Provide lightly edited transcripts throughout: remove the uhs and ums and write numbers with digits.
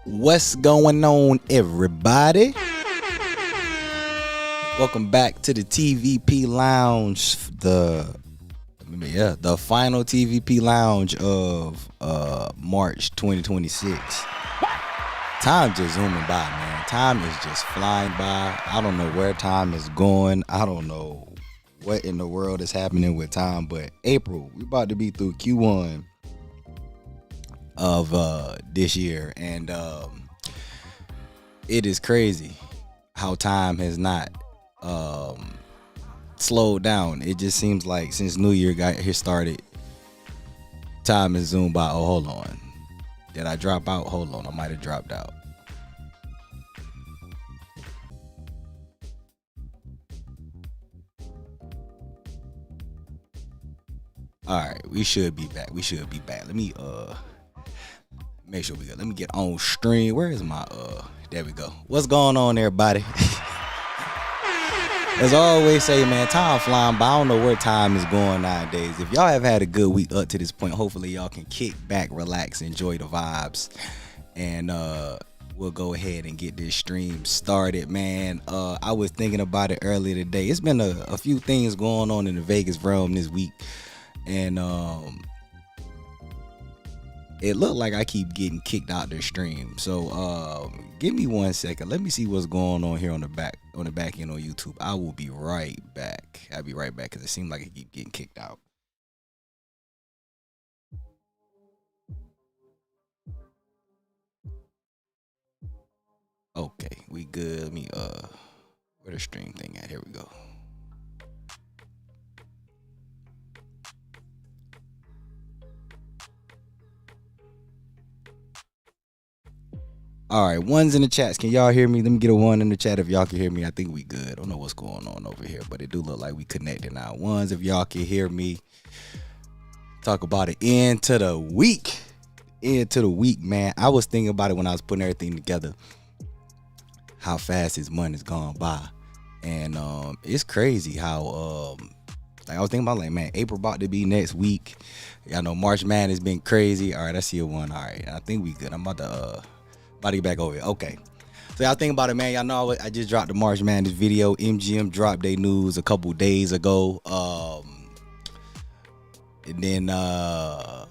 What's going on, everybody? Welcome back to the TVP Lounge, the final TVP Lounge of March 2026. Time just zooming by, man. Time is just flying by. I don't know where time is going. I don't know what in the world is happening with time, but April, we about to be through Q1 of this year, and it is crazy how time has not slowed down. It just seems like since New Year got here started, time has zoomed by. Oh, hold on. Did I drop out? Hold on. I might have dropped out. All right, we should be back. Let me make sure we go. Let me get on stream. Where is my there we go. What's going on, everybody? As I always say, man, time flying by. I don't know where time is going nowadays. If y'all have had a good week up to this point, hopefully y'all can kick back, relax, enjoy the vibes, and we'll go ahead and get this stream started, man. I was thinking about it earlier today. It's been a few things going on in the Vegas realm this week, and it looked like I keep getting kicked out the stream. So give me 1 second. Let me see what's going on here on the back end on YouTube. I will be right back. I'll be right back because it seems like I keep getting kicked out. Okay, we good. Let me where the stream thing at? Here we go. All right, ones in the chats. Can y'all hear me? Let me get a one in the chat if y'all can hear me. I think we good. I don't know what's going on over here, but it do look like we connected now. Ones if y'all can hear me. Talk about it. End to the week, man. I was thinking about it when I was putting everything together. How fast this month's gone by, and it's crazy how like I was thinking about, like, man, April about to be next week. Y'all know March, man, has been crazy. All right, I see a one. All right, I think we good. I'm about to get back over here. Okay. So y'all think about it, man. Y'all know I just dropped the March Madness video. MGM dropped their news a couple days ago. And then the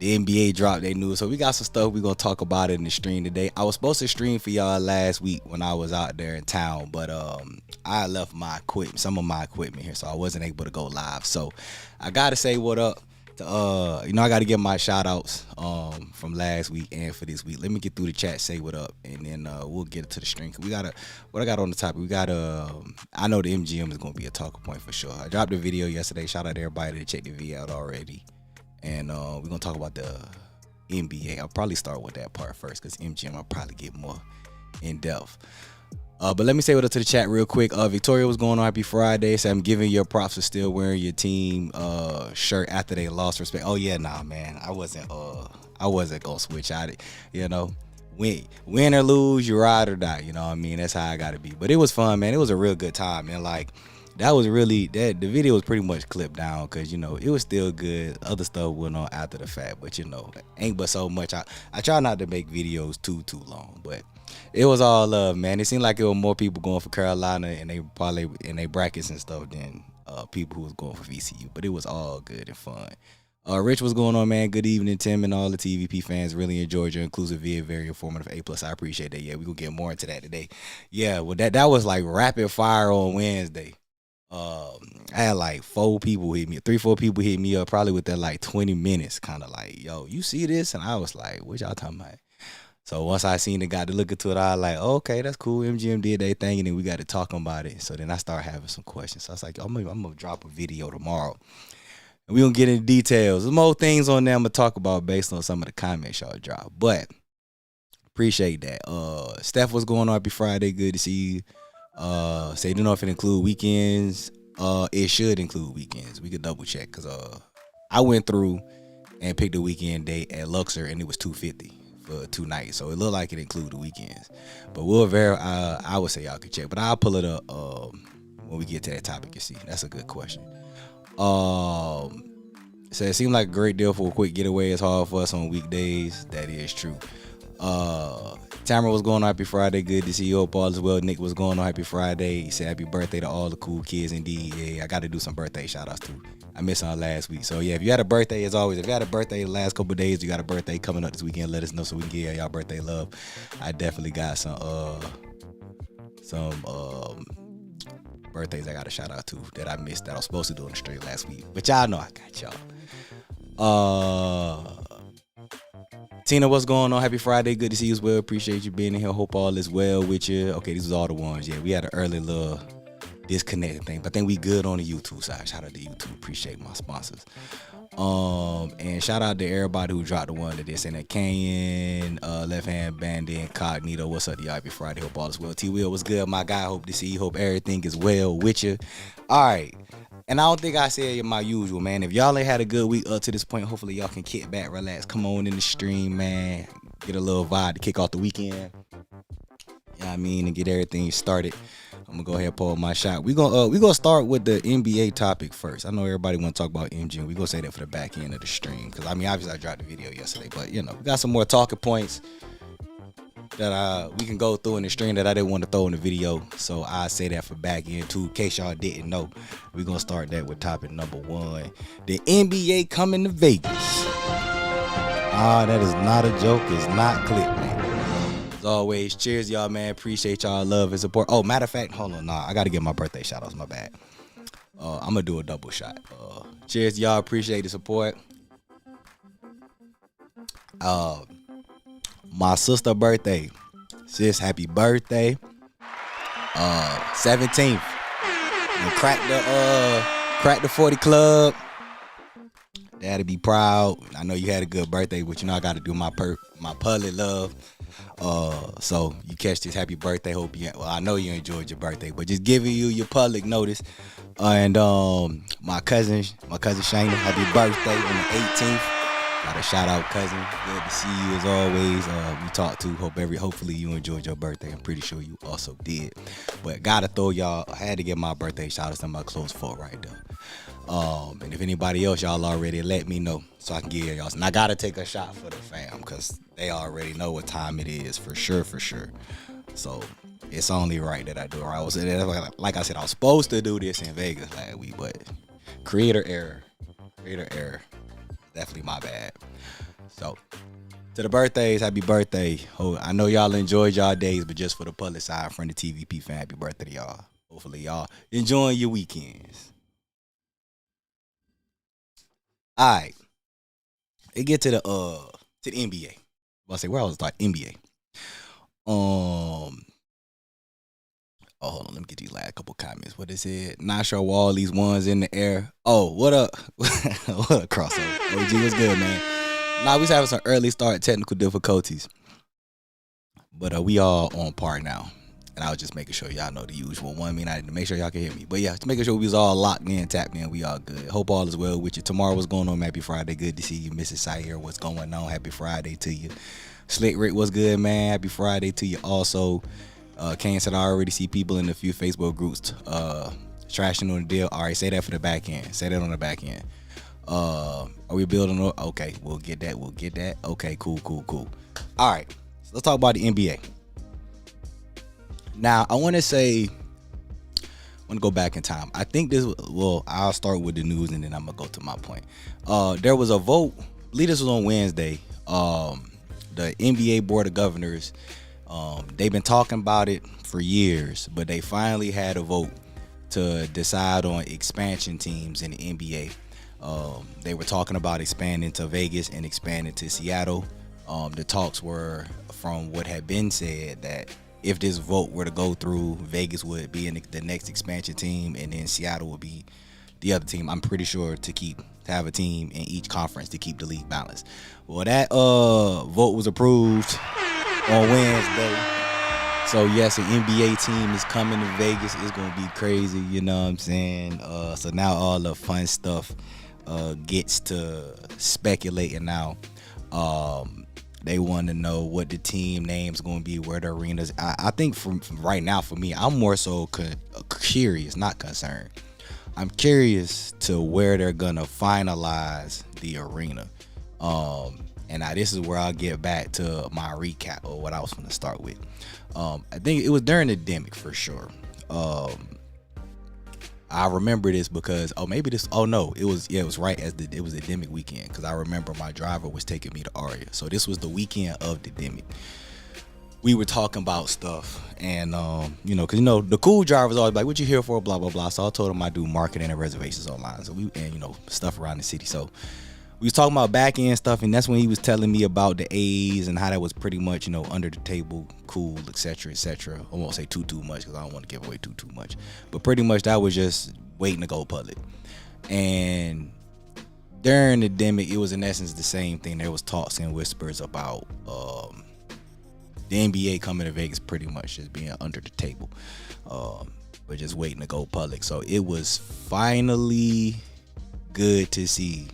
NBA dropped their news. So we got some stuff we're gonna talk about in the stream today. I was supposed to stream for y'all last week when I was out there in town, but I left some of my equipment here, so I wasn't able to go live. So I gotta say what up. I got to give my shout outs from last week and for this week. Let me get through the chat, say what up, and then we'll get it to the stream. What I got on the topic, I know the MGM is going to be a talking point for sure. I dropped a video yesterday. Shout out to everybody that checked the video out already. And we're going to talk about the NBA. I'll probably start with that part first because MGM I'll probably get more in depth. But let me say what up to the chat real quick. Victoria, what's going on? Happy Friday. So I'm giving your props for still wearing your team shirt after they lost respect. Oh yeah, nah, man. I wasn't gonna switch out it. Win or lose, you ride or die. You know what I mean? That's how I gotta be. But it was fun, man. It was a real good time, man. Like the video was pretty much clipped down because it was still good. Other stuff went on after the fact, but ain't but so much. I try not to make videos too long, but it was all love, man. It seemed like there were more people going for Carolina and they probably in their brackets and stuff than people who was going for VCU. But it was all good and fun. Rich, what's going on, man? Good evening, Tim, and all the TVP fans. Really enjoyed your inclusive video, very informative. A+. I appreciate that. Yeah, we gonna get more into that today. Yeah, well, that was like rapid fire on Wednesday. I had like 4 people hit me, 3-4 people hit me up, probably within like 20 minutes, kind of like, yo, you see this? And I was like, what y'all talking about? So once I seen it, got to look into it, I was like, okay, that's cool. MGM did their thing, and then we got to talking about it. So then I started having some questions. So I was like, I'm gonna drop a video tomorrow, and we gonna get into details. There's more things on there I'm gonna talk about based on some of the comments y'all drop. But appreciate that. Steph, what's going on? Happy Friday. Good to see you. Say, don't know if it include weekends. It should include weekends. We could double check because I went through and picked a weekend date at Luxor, and it was $250 for 2 nights. So it looked like it included the weekends. But I would say y'all could check. But I'll pull it up when we get to that topic. You see, that's a good question. So it seemed like a great deal for a quick getaway. It's hard for us on weekdays. That is true. Tamara was going on happy Friday. Good to see you. Hope all is well. Nick was going on happy Friday. He said happy birthday to all the cool kids. Indeed, yeah, I got to do some birthday shout outs too. I missed on last week. So yeah, if you had a birthday, as always, if you had a birthday the last couple of days, you got a birthday coming up this weekend, let us know so we can give y'all birthday love. I definitely got some birthdays I got to shout out to that I missed that I was supposed to do on the stream last week. But y'all know I got y'all. Tina, what's going on? Happy Friday. Good to see you as well. Appreciate you being in here. Hope all is well with you. Okay, these was all the ones. Yeah, we had an early little disconnect thing, but I think we good on the YouTube side. Shout out to YouTube. Appreciate my sponsors. And shout out to everybody who dropped the one that they sent that Canyon, Left Hand Bandit, Incognito. What's up, y'all? Happy Friday. Hope all is well. T Will, what's good, my guy? Hope to see you. Hope everything is well with you. All right. And I don't think I said my usual, man. If y'all ain't had a good week up to this point, hopefully y'all can kick back, relax, come on in the stream, man. Get a little vibe to kick off the weekend. You know what I mean? And get everything started. I'm gonna go ahead and pull my shot. We gonna start with the NBA topic first. I know everybody want to talk about MGM. We gonna say that for the back end of the stream because I mean obviously I dropped the video yesterday, but you know we got some more talking points that we can go through in the stream that I didn't want to throw in the video. So I say that for back end too, in case y'all didn't know. We're gonna start that with topic number 1. The NBA coming to Vegas. That is not a joke, it's not clickbait. As always, cheers y'all, man. Appreciate y'all love and support. Oh, matter of fact, hold on, I gotta get my birthday shout outs, my bad. I'm gonna do a double shot. Cheers y'all, appreciate the support. My sister birthday. Sis, happy birthday. 17th. And crack the 40 club. Daddy be proud. I know you had a good birthday, but you know I gotta do my public love. So you catch this happy birthday. I know you enjoyed your birthday, but just giving you your public notice. And my cousin Shayna, happy birthday on the 18th. Got a shout out, cousin. Good to see you as always. We talked to. Hopefully you enjoyed your birthday. I'm pretty sure you also did. But gotta throw y'all. I had to get my birthday shout outs to my close folk right there. And if anybody else y'all already let me know so I can give y'all. And I gotta take a shot for the fam because they already know what time it is for sure. So it's only right that I do it. Like I said, I was supposed to do this in Vegas last week, but creator error. Definitely my bad. So to the birthdays, happy birthday. I know y'all enjoyed y'all days, but just for the public side, from the TVP fan, happy birthday to y'all. Hopefully y'all enjoying your weekends. All right. It get to the NBA. I'll say where I was like NBA. Hold on, let me get these last couple comments. What is it? Not sure why all these ones in the air. Oh, what up? What up, crossover? OG, what's good, man? We was having some early start technical difficulties. But we all on par now. And I was just making sure y'all know the usual one. I mean, I had to make sure y'all can hear me. But yeah, just making sure we was all locked in, tapped in. We all good. Hope all is well with you. Tomorrow, what's going on? Happy Friday. Good to see you. Mrs. Sire, what's going on? Happy Friday to you. Slick Rick, what's good, man? Happy Friday to you also. Kane said I already see people in a few Facebook groups trashing on the deal. All right, say that for the back end. Say that on the back end. Are we building? Okay, we'll get that. Okay, cool. All right, so let's talk about the NBA. Now, I want to go back in time. I think I'll start with the news and then I'm going to go to my point. There was a vote. I believe this was on Wednesday. The NBA Board of Governors, they've been talking about it for years, but they finally had a vote to decide on expansion teams in the NBA. They were talking about expanding to Vegas and expanding to Seattle. The talks were, from what had been said, that if this vote were to go through, Vegas would be in the next expansion team, and then Seattle would be the other team. I'm pretty sure to have a team in each conference to keep the league balanced. Well, that vote was approved on Wednesday. So yes, an NBA team is coming to Vegas. It's gonna be crazy, you know what I'm saying? So now all the fun stuff gets to speculating now. They want to know what the team name's going to be, where the arenas. I think from right now, for me, I'm more so curious, not concerned. I'm curious to where they're going to finalize the arena. And now this is where I'll get back to my recap of what I was going to start with. I think it was during the pandemic for sure. I remember this because it was right as it was the Demic weekend, because I remember my driver was taking me to Aria. So this was the weekend of the Demic. We were talking about stuff, and because the cool drivers always like, "What you here for?" Blah blah blah. So I told him I do marketing and reservations online. So stuff around the city. So we was talking about back end stuff, and that's when he was telling me about the A's and how that was pretty much under the table, cool, etc. etc. I won't say too much because I don't want to give away too much, but pretty much that was just waiting to go public. And during the Demic, it was in essence the same thing. There was talks and whispers about the NBA coming to Vegas, pretty much just being under the table, but just waiting to go public. So it was finally good to see.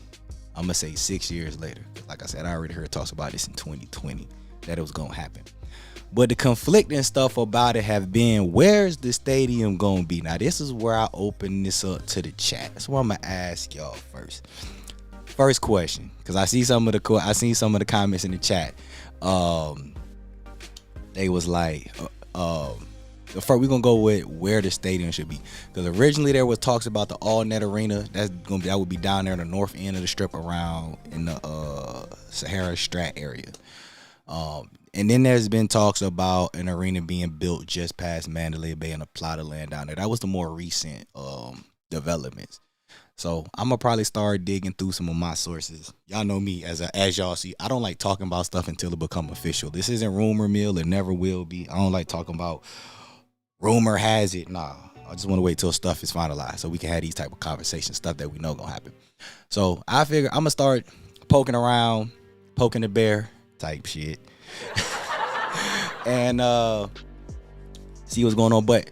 I'm gonna say 6 years later. Like I said, I already heard talks about this in 2020 that it was gonna happen. But the conflicting stuff about it have been, where's the stadium gonna be? Now this is where I open this up to the chat. That's what I'm gonna ask y'all first. First question, because I see some of the comments in the chat. They was like, first we're gonna go with where the stadium should be, because originally there was talks about the All Net Arena. That would be down there in the north end of the strip, around in the Sahara Strat area. And then there's been talks about an arena being built just past Mandalay Bay and a plot of land down there. That was the more recent developments. So I'm gonna probably start digging through some of my sources. Y'all know me, as y'all see, I don't like talking about stuff until it become official. This isn't rumor mill. It never will be. I don't like talking about rumor has it. Nah, I just want to wait till stuff is finalized so we can have these type of conversations, stuff that we know gonna happen. So I figure I'm gonna start poking around, poking the bear type shit, and see what's going on. But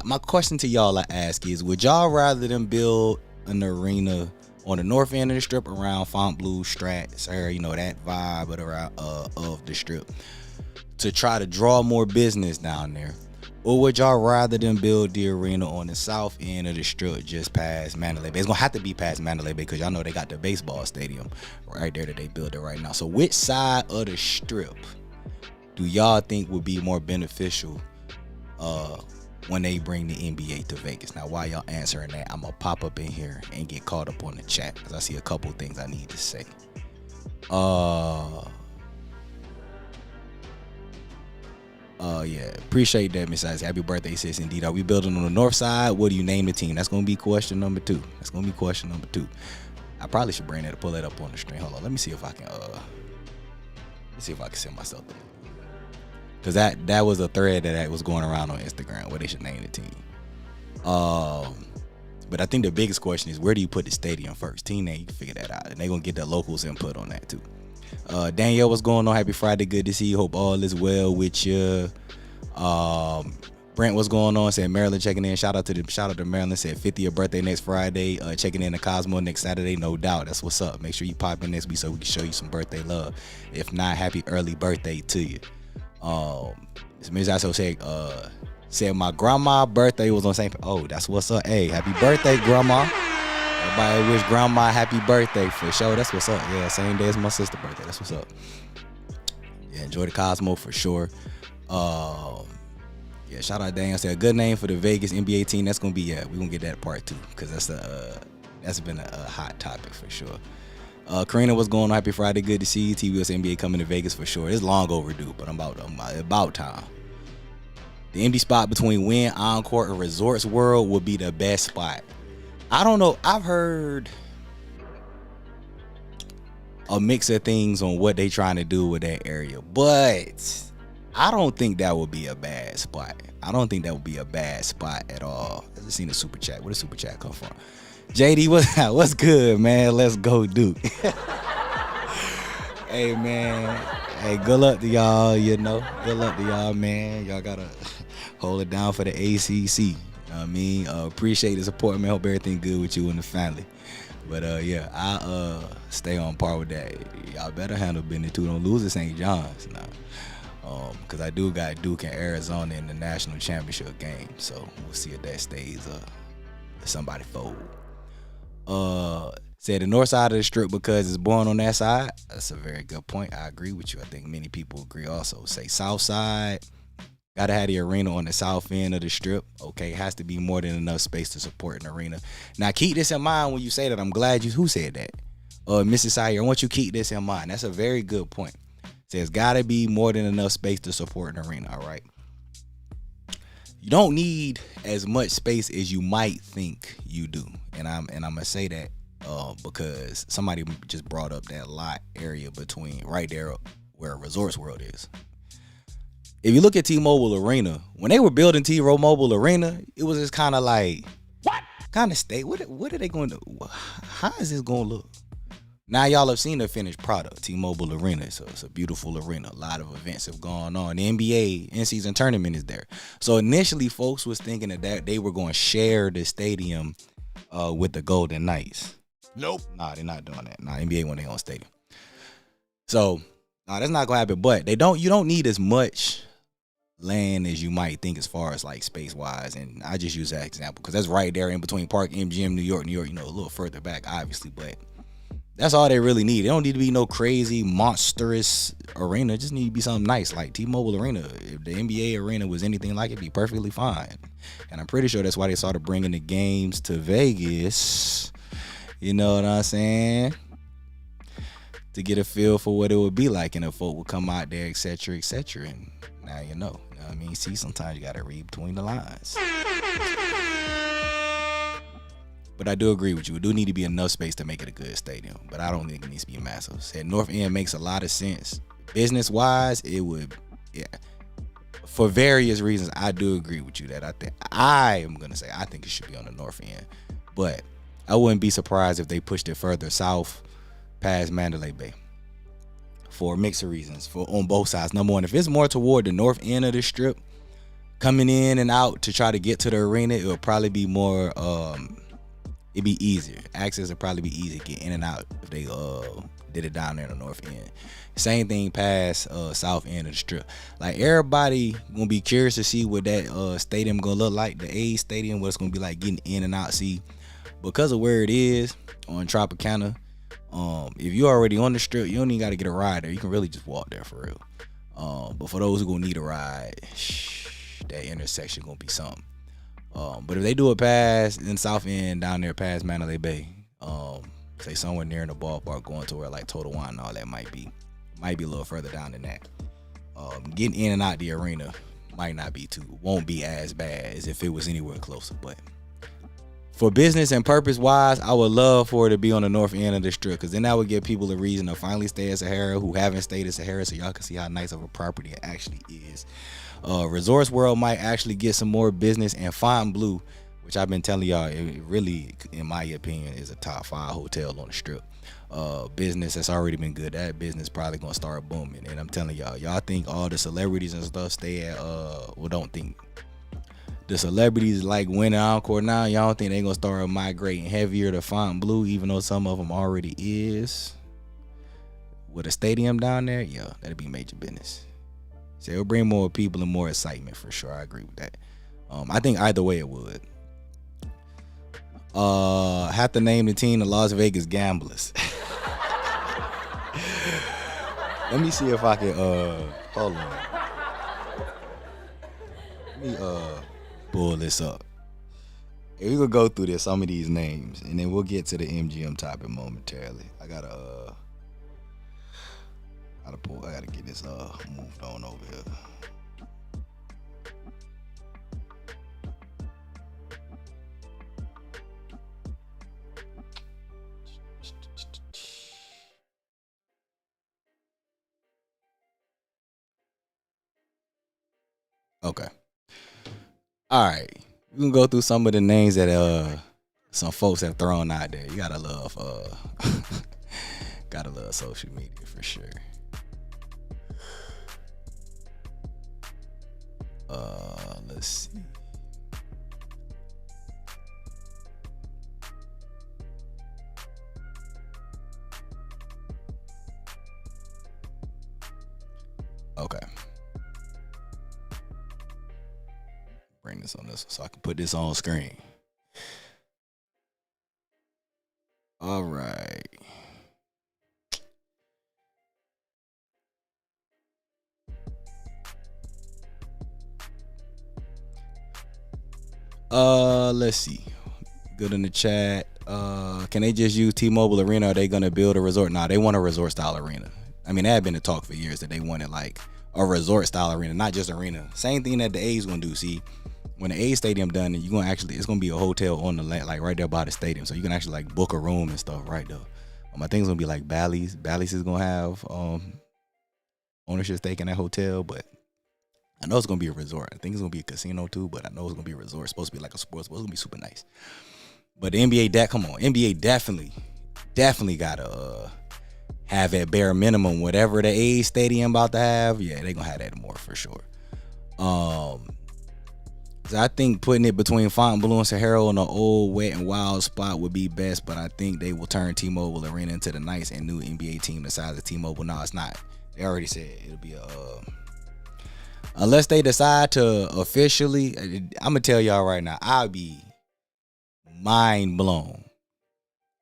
my question to y'all I ask is, would y'all rather them build an arena on the north end of the strip around Fontainebleau, Strat, Sahara, that vibe of the strip, to try to draw more business down there? Or would y'all rather them build the arena on the south end of the strip, just past Mandalay Bay? It's gonna have to be past Mandalay Bay, because y'all know they got the baseball stadium right there that they build it right now. So which side of the strip do y'all think would be more beneficial when they bring the NBA to Vegas? Now, while y'all answering that, I'm gonna pop up in here and get caught up on the chat, because I see a couple things I need to say. Yeah, appreciate that, Miss Isaac. Happy birthday, sis. Indeed, are we building on the north side? What do you name the team? That's gonna be question number 2. I probably should pull that up on the screen. Hold on, let me see if I can send myself the link, because that was a thread that was going around on Instagram where they should name the team. But I think the biggest question is, where do you put the stadium first? Team name, you can figure that out, and they're gonna get the locals input on that too. Danielle, what's going on? Happy Friday, good to see you. Hope all is well with you. Brent, what's going on? Said Maryland checking in. Shout out to Maryland. Said 50th birthday next Friday. Checking in to Cosmo next Saturday, no doubt. That's what's up. Make sure you pop in next week so we can show you some birthday love. If not, happy early birthday to you. Ms. also said my grandma's birthday was on St. Oh, that's what's up. Hey, happy birthday, grandma. Everybody wish grandma happy birthday for sure. That's what's up. Yeah, same day as my sister's birthday. That's what's up. Yeah, enjoy the Cosmo for sure. Yeah, shout out Daniel. Said a good name for the Vegas NBA team. That's gonna be, we're gonna get that part too, because that's been a hot topic for sure. Karina, what's going on? Happy Friday. Good to see you. TVS NBA coming to Vegas for sure. It's long overdue, but I'm about time. The empty spot between Wynn, Encore, and Resorts World would be the best spot. I don't know. I've heard a mix of things on what they trying to do with that area, but I don't think that would be a bad spot. I don't think that would be a bad spot at all. I just seen a super chat. Where did super chat come from? JD, what's good, man? Let's go, Duke. Hey, man. Hey, good luck to y'all, Good luck to y'all, man. Y'all got to hold it down for the ACC. You know what I mean? Appreciate the support, man. Hope everything good with you and the family. But, yeah, I stay on par with that. Y'all better handle business, too. Don't lose to St. John's now. Because I do got Duke and Arizona in the national championship game. So we'll see if that stays if somebody fold. Said the north side of the strip because it's born on that side. That's a very good point. I agree with you. I think many people agree also. Say south side, gotta have the arena on the south end of the strip. Okay, has to be more than enough space to support an arena. Now keep this in mind when you say that. I'm glad you who said that. Mrs. Sire, I want you to keep this in mind. That's a very good point. Says gotta be more than enough space to support an arena. All right. You don't need as much space as you might think you do, and I'm gonna say that because somebody just brought up that lot area between right there where Resorts World is. If you look at T-Mobile Arena, when they were building T-Mobile Arena, it was just kind of like, what kind of state? What are they going to? How is this going to look? Now y'all have seen the finished product, T-Mobile Arena. So it's a beautiful arena. A lot of events have gone on. The NBA in-season tournament is there. So initially, folks was thinking that they were going to share the stadium with the Golden Knights. Nope. Nah, they're not doing that. Nah, NBA want their own stadium. So, nah, that's not going to happen. But you don't need as much land as you might think as far as like space-wise. And I just use that example because that's right there in between Park, MGM, New York, a little further back, obviously. But that's all they really need. They don't need to be no crazy, monstrous arena. It just need to be something nice like T-Mobile Arena. If the NBA arena was anything like it, it'd be perfectly fine. And I'm pretty sure that's why they started bringing the games to Vegas. You know what I'm saying? To get a feel for what it would be like, and if folk would come out there, etc., etc. And now you know. You know what I mean? See, sometimes you got to read between the lines. But I do agree with you. It do need to be enough space to make it a good stadium. But I don't think it needs to be massive. Said North End makes a lot of sense. Business-wise, it would, yeah. For various reasons, I do agree with you that I think it should be on the North End. But I wouldn't be surprised if they pushed it further south past Mandalay Bay. For a mix of reasons. On both sides. Number one, if it's more toward the north end of the strip, coming in and out to try to get to the arena, it would probably be more it'd be easier. Access would probably be easier to get in and out if they did it down there in the north end. Same thing past south end of the strip. Like everybody gonna be curious to see what that stadium gonna look like, the A stadium, what it's gonna be like getting in and out. See, because of where it is on Tropicana, if you're already on the strip, you don't even gotta get a ride there. You can really just walk there for real. But for those who gonna need a ride, that intersection gonna be something. But if they do it past in South End down there past Mandalay Bay, say somewhere near in the ballpark, going to where like Total Wine and all that might be a little further down than that. Getting in and out the arena won't be as bad as if it was anywhere closer. But for business and purpose wise, I would love for it to be on the north end of the strip, because then that would give people a reason to finally stay at Sahara who haven't stayed at Sahara, so y'all can see how nice of a property it actually is. Resorts World might actually get some more business, and Fontainebleau, which I've been telling y'all, it really, in my opinion, is a top 5 hotel on the strip. Business has already been good. That business probably gonna start booming, and I'm telling y'all think all the celebrities and stuff stay at don't think the celebrities like winning Encore now. Y'all don't think they gonna start migrating heavier to Fontainebleau, even though some of them already is with a stadium down there? Yeah, that'd be major business. So it'll bring more people and more excitement for sure. I agree with that. I think either way it would. Have to name the team the Las Vegas Gamblers. Let me see if I can hold on. Let me pull this up. We gonna go through some of these names, and then we'll get to the MGM topic momentarily. I gotta get this moved on over here. Okay. All right. We can go through some of the names that some folks have thrown out there. You gotta love social media for sure. Let's see. Okay. Bring this on this so I can put this on screen. All right. Let's see. Good in the chat. Can they just use T-Mobile Arena? Or are they gonna build a resort? Nah, they want a resort style arena. I mean, that had been the talk for years that they wanted like a resort style arena, not just arena. Same thing that the A's gonna do. See, when the A's stadium done, you gonna actually it's gonna be a hotel on the land, like right there by the stadium, so you can actually like book a room and stuff right there. I think it's gonna be like Bally's. Bally's is gonna have ownership stake in that hotel, but I know it's gonna be a resort. I think it's gonna be a casino too, but I know it's gonna be a resort. It's supposed to be like a sports. It's gonna be super nice. But the NBA, come on, NBA definitely gotta have at bare minimum whatever the A's stadium about to have. Yeah, they gonna have that more for sure. So I think putting it between Fontainebleau and Sahara on an old, wet, and wild spot would be best, but I think they will turn T-Mobile Arena into the nice and new NBA team the size of T-Mobile. No, it's not. They already said it'll be unless they decide to officially, I'm gonna tell y'all right now, I'll be mind blown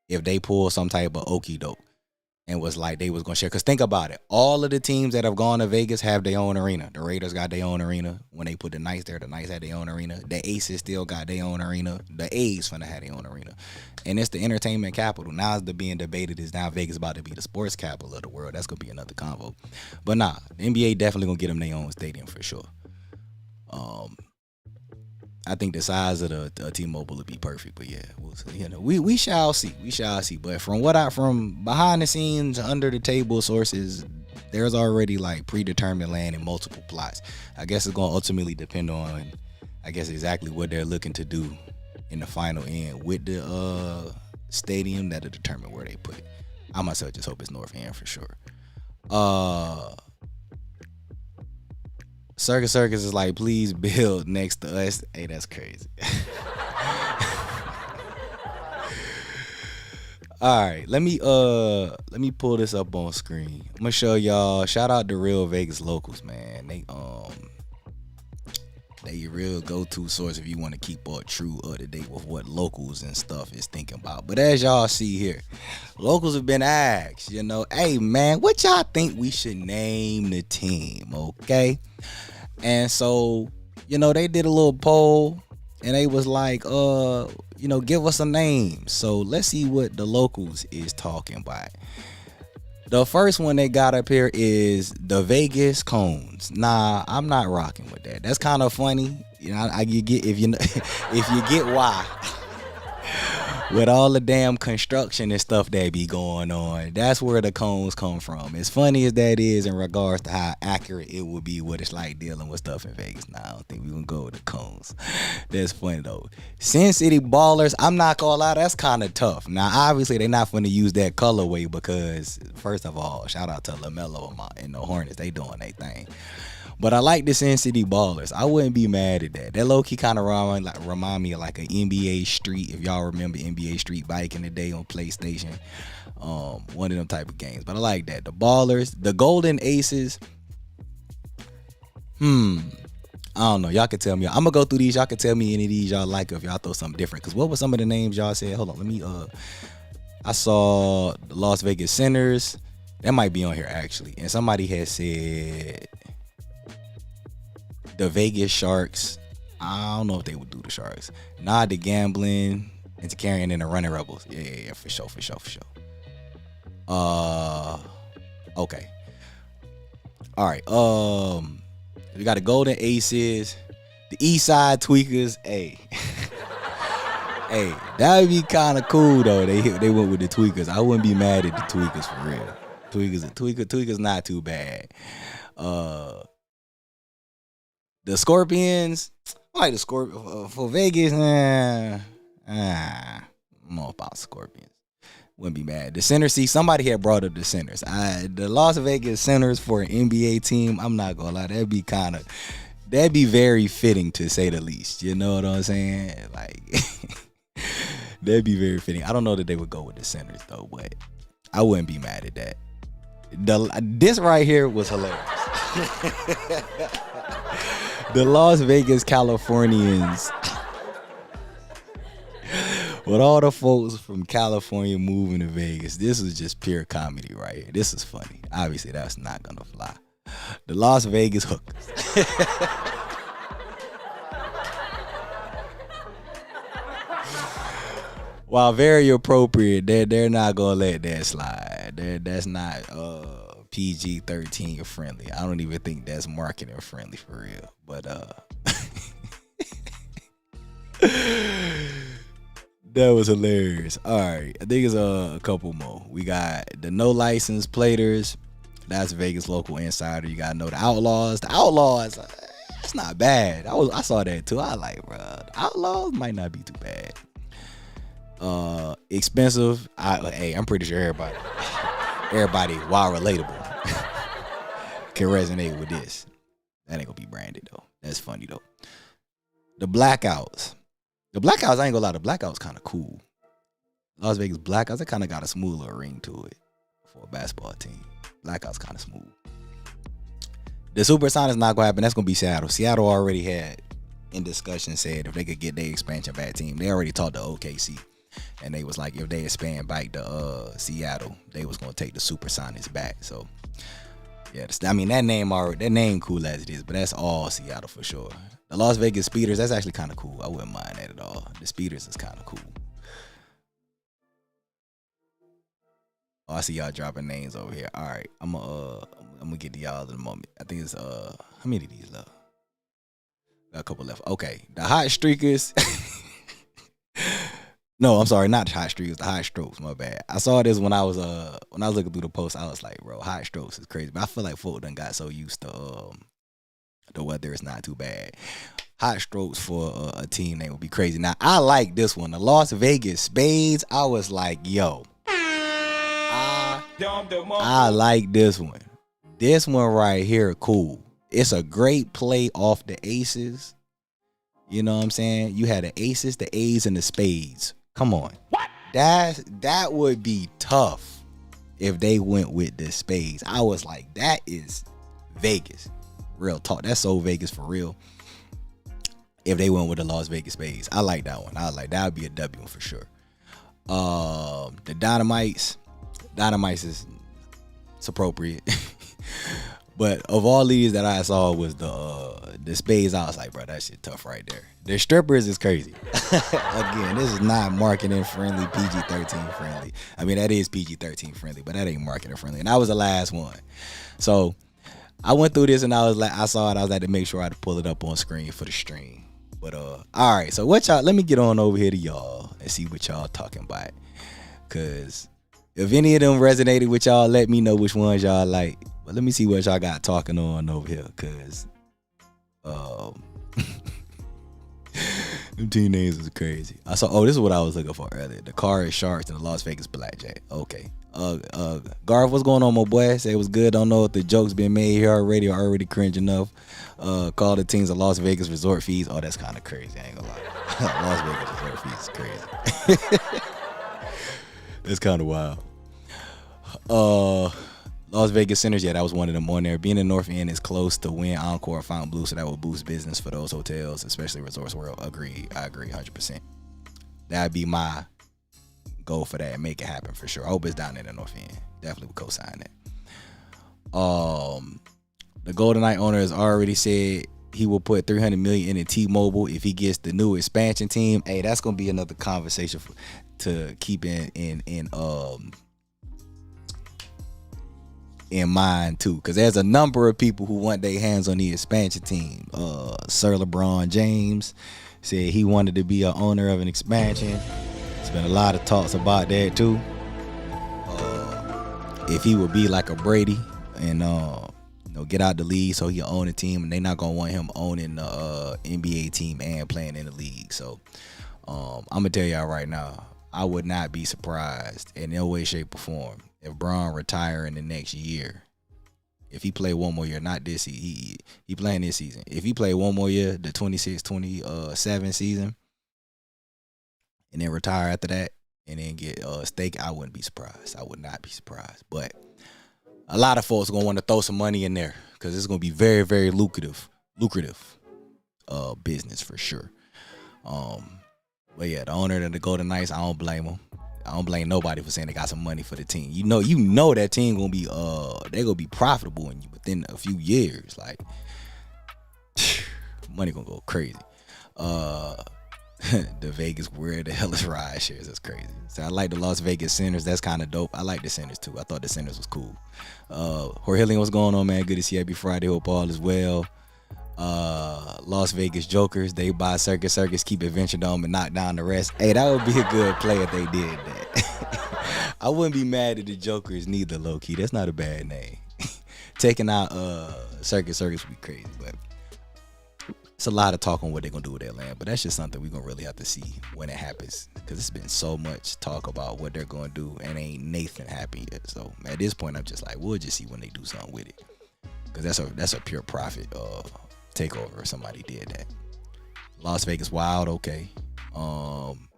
if they pull some type of okie doke and was like they was gonna share. Cause think about it, all of the teams that have gone to Vegas have their own arena. The Raiders got their own arena. When they put the Knights there, the Knights had their own arena. The Aces still got their own arena. The A's finna have their own arena. And it's the entertainment capital. Now it's being debated is now Vegas about to be the sports capital of the world. That's gonna be another convo. But nah, the NBA definitely gonna get them their own stadium for sure. I think the size of the T-Mobile would be perfect, but yeah, we'll see. We shall see. We shall see. But from behind the scenes, under the table sources, there's already like predetermined land and multiple plots. I guess it's gonna ultimately depend on, exactly what they're looking to do in the final end with the stadium that'll determine where they put it. I myself just hope it's North End for sure. Circus is like, please build next to us. Hey, that's crazy. All right, let me pull this up on screen. I'm gonna show y'all. Shout out to Real Vegas Locals, man. They your real go-to source if you want to keep up to date with what locals and stuff is thinking about. But as y'all see here, locals have been asked, hey man, what y'all think we should name the team? Okay. And so, they did a little poll and they was like, give us a name. So let's see what the locals is talking about. The first one they got up here is the Vegas Cones. Nah, I'm not rocking with that. That's kind of funny. You get if you get why. With all the damn construction and stuff that be going on, that's where the cones come from. As funny as that is in regards to how accurate it would be what it's like dealing with stuff in Vegas. Nah, I don't think we're going to go with the cones. That's funny, though. Sin City Ballers, I'm not going to lie, that's kind of tough. Now, obviously, they're not going to use that colorway because, first of all, shout out to LaMelo and the Hornets. They doing their thing. But I like the Sin City Ballers. I wouldn't be mad at that. That low-key kind of remind me of like an NBA Street, if y'all remember NBA Street back in the day on PlayStation. One of them type of games. But I like that. The Ballers, the Golden Aces. I don't know. Y'all can tell me. I'm going to go through these. Y'all can tell me any of these y'all like if y'all throw something different. Because what were some of the names y'all said? Hold on. Let me, I saw the Las Vegas Sinners. That might be on here, actually. And somebody had said the Vegas Sharks. I don't know if they would do the Sharks. Nah, the Gambling, into Carrying in the Running Rebels. Yeah, for sure. Okay. All right. We got the Golden Aces, the East Side Tweakers. Hey. Hey, that would be kind of cool though. They went with the Tweakers. I wouldn't be mad at the Tweakers for real. Tweakers not too bad. The Scorpions, I like the Scorpions for Vegas. I'm all about Scorpions. Wouldn't be mad. The Centers, see, somebody had brought up the Centers. The Las Vegas Centers for an NBA team, I'm not gonna lie, that'd be very fitting to say the least. You know what I'm saying? Like, that'd be very fitting. I don't know that they would go with the Centers though, but I wouldn't be mad at that. This right here was hilarious. The Las Vegas Californians. With all the folks from California moving to Vegas, this is just pure comedy right here. This is funny. Obviously, that's not gonna fly. The Las Vegas Hookers. while very appropriate, they're not gonna let that slide. That's not PG-13 friendly. I don't even think that's marketing friendly for real. But that was hilarious. All right, I think it's a couple more. We got the no license platers. That's Vegas local insider. You gotta know the Outlaws. The Outlaws, that's not bad. I saw that too. I like, bro. The Outlaws might not be too bad. Expensive. I'm pretty sure everybody, while relatable, can resonate with this. That ain't gonna be branded though. That's funny though. The blackouts. I ain't gonna lie. The blackouts kind of cool. Las Vegas blackouts, they kind of got a smooth little ring to it for a basketball team. Blackouts kind of smooth. The Supersonics not gonna happen. That's gonna be Seattle. Seattle already had in discussion said if they could get their expansion back team, they already talked to OKC, and they was like if they expand back to Seattle, they was gonna take the Supersonics back. So yeah, I mean that name cool as it is, but that's all Seattle for sure. The Las Vegas Speeders, that's actually kind of cool. I wouldn't mind that at all. The Speeders is kind of cool. Oh, I see y'all dropping names over here. All right, I'm gonna get to y'all in a moment. I think it's how many of these left? Got a couple left. Okay, the Hot Streakers. No, I'm sorry, not the Hot Streakers. The Hot Strokes. My bad. I saw this when I was looking through the post. I was like, bro, Hot Strokes is crazy. But I feel like folk done got so used to the weather is not too bad. Hot Strokes for a team name would be crazy. Now I like this one, the Las Vegas Spades. I was like, yo. I like this one. This one right here, cool. It's a great play off the aces. You know what I'm saying? You had the aces, the A's, and the spades. Come on. What? That would be tough if they went with the spades. I was like, that is Vegas. Real talk. That's so Vegas for real. If they went with the Las Vegas Spades. I like that one. That would be a W for sure. The Dynamites is it's appropriate. But of all these that I saw was the Spades. I was like, bro, that shit tough right there. The Strippers is crazy. Again, this is not marketing friendly, PG-13 friendly. I mean, that is PG-13 friendly, but that ain't marketing friendly. And that was the last one. So I went through this and I saw it. I was like to make sure I had to pull it up on screen for the stream. But all right. So let me get on over here to y'all and see what y'all talking about. Cause if any of them resonated with y'all, let me know which ones y'all like. But let me see what y'all got talking on over here. Cause them team names is crazy. I saw this is what I was looking for earlier. The Car Sharks and the Las Vegas Blackjack. Okay. Garth, what's going on, my boy? Say it was good. Don't know if the joke's been made here already or already cringe enough. Call the teams of Las Vegas resort fees. Oh, that's kind of crazy. I ain't gonna lie. Las Vegas resort fees is crazy. That's kind of wild. Las Vegas Centers, yeah, that was one of them on there. Being in North End is close to Wynn, Encore, Fontainebleau, so that will boost business for those hotels, especially Resorts World. Agreed. I agree 100%. That'd be my goal for that and make it happen for sure. I hope it's down in the North End. Definitely would co-sign that. The Golden Knight owner has already said he will put $300 million in T-Mobile if he gets the new expansion team. Hey, that's gonna be another conversation to keep in mind too, because there's a number of people who want their hands on the expansion team. Sir LeBron James said he wanted to be an owner of an expansion. There's been a lot of talks about that too. If he would be like a Brady and get out the league so he'll own a team, and they're not gonna want him owning the NBA team and playing in the league. So I'm gonna tell y'all right now, I would not be surprised in no way, shape, or form if Bron retire in the next year. If he play one more year, not this season, he playing this season. If he play one more year, the 26-27 season, and then retire after that, and then get stake, I wouldn't be surprised. I would not be surprised. But a lot of folks are gonna want to throw some money in there because it's gonna be very, very lucrative business for sure. But yeah, the owner of the Golden Knights, I don't blame him. I don't blame nobody for saying they got some money for the team. You know that team gonna be they're gonna be profitable within a few years. Like money gonna go crazy. The Vegas, where the hell is ride shares? That's crazy. So I like the Las Vegas Centers. That's kind of dope. I like the Centers too. I thought the Centers was cool. Jorge, what's going on, man? Good to see you. Happy Friday. Hope all is well. Las Vegas Jokers, they buy Circus, keep Adventure Dome, and knock down the rest. Hey, that would be a good play if they did that. I wouldn't be mad at the Jokers neither, low key. That's not a bad name. Taking out Circus would be crazy, but it's a lot of talk on what they're gonna do with their land. But that's just something we're gonna really have to see when it happens, because it's been so much talk about what they're gonna do, and ain't Nathan happy yet. So at this point, I'm just like, we'll just see when they do something with it, because that's a pure profit takeover if somebody did that. Las Vegas Wild, okay.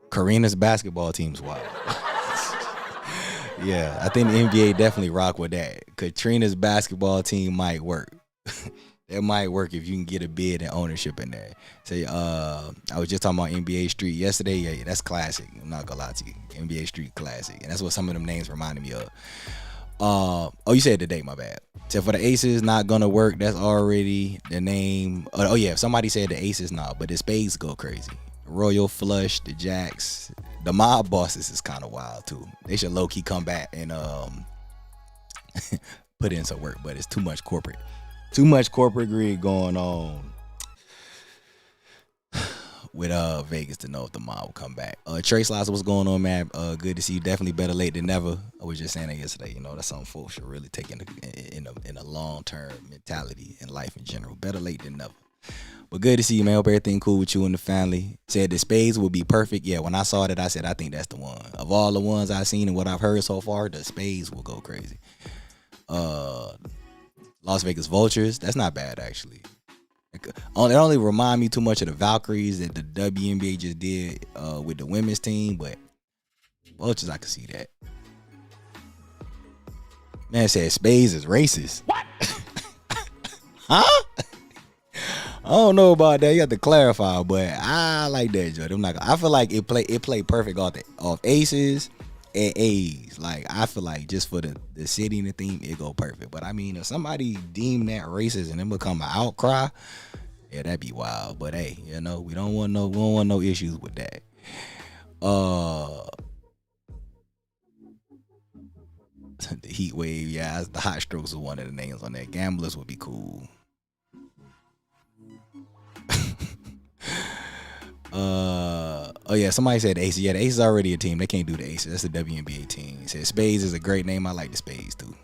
Karina's basketball team's wild. Yeah, I think the NBA definitely rock with that. Katrina's basketball team might work. That might work if you can get a bid and ownership in there. Say, I was just talking about NBA Street yesterday. Yeah, that's classic. I'm not gonna lie to you. NBA Street classic, and that's what some of them names reminded me of. Oh, you said today, my bad. So for the Aces not gonna work, that's already the name. Oh yeah, if somebody said the Aces, nah, but the Spades go crazy. Royal Flush, the Jacks, the Mob Bosses is kind of wild too. They should low key come back and put in some work, but it's too much corporate greed going on with Vegas to know if the Mob will come back. Trey Slicer, what's going on, man? Good to see you. Definitely better late than never. I was just saying that yesterday. You know, that's something folks should really take in a long-term mentality in life in general. Better late than never. But good to see you, man. Hope everything cool with you and the family. Said the Spades will be perfect. Yeah, when I saw that, I said, I think that's the one. Of all the ones I've seen and what I've heard so far, the Spades will go crazy. Las Vegas Vultures, that's not bad, actually. It only remind me too much of the Valkyries that the WNBA just did with the women's team, but Vultures, I can see that. Man said Spades is racist. What? Huh? I don't know about that. You have to clarify, but I like that, Joe. I feel like it played perfect off Aces and A's. Like, I feel like just for the city and the theme, it go perfect. But I mean, if somebody deem that racist and then become an outcry, yeah, that'd be wild. But hey, you know, we don't want no issues with that. The Heat Wave, yeah, the Hot Strokes are one of the names on that. Gamblers would be cool. Oh yeah, somebody said the Aces. Yeah, the Aces is already a team. They can't do the Aces. That's the WNBA team. Said Spades is a great name. I like the Spades too.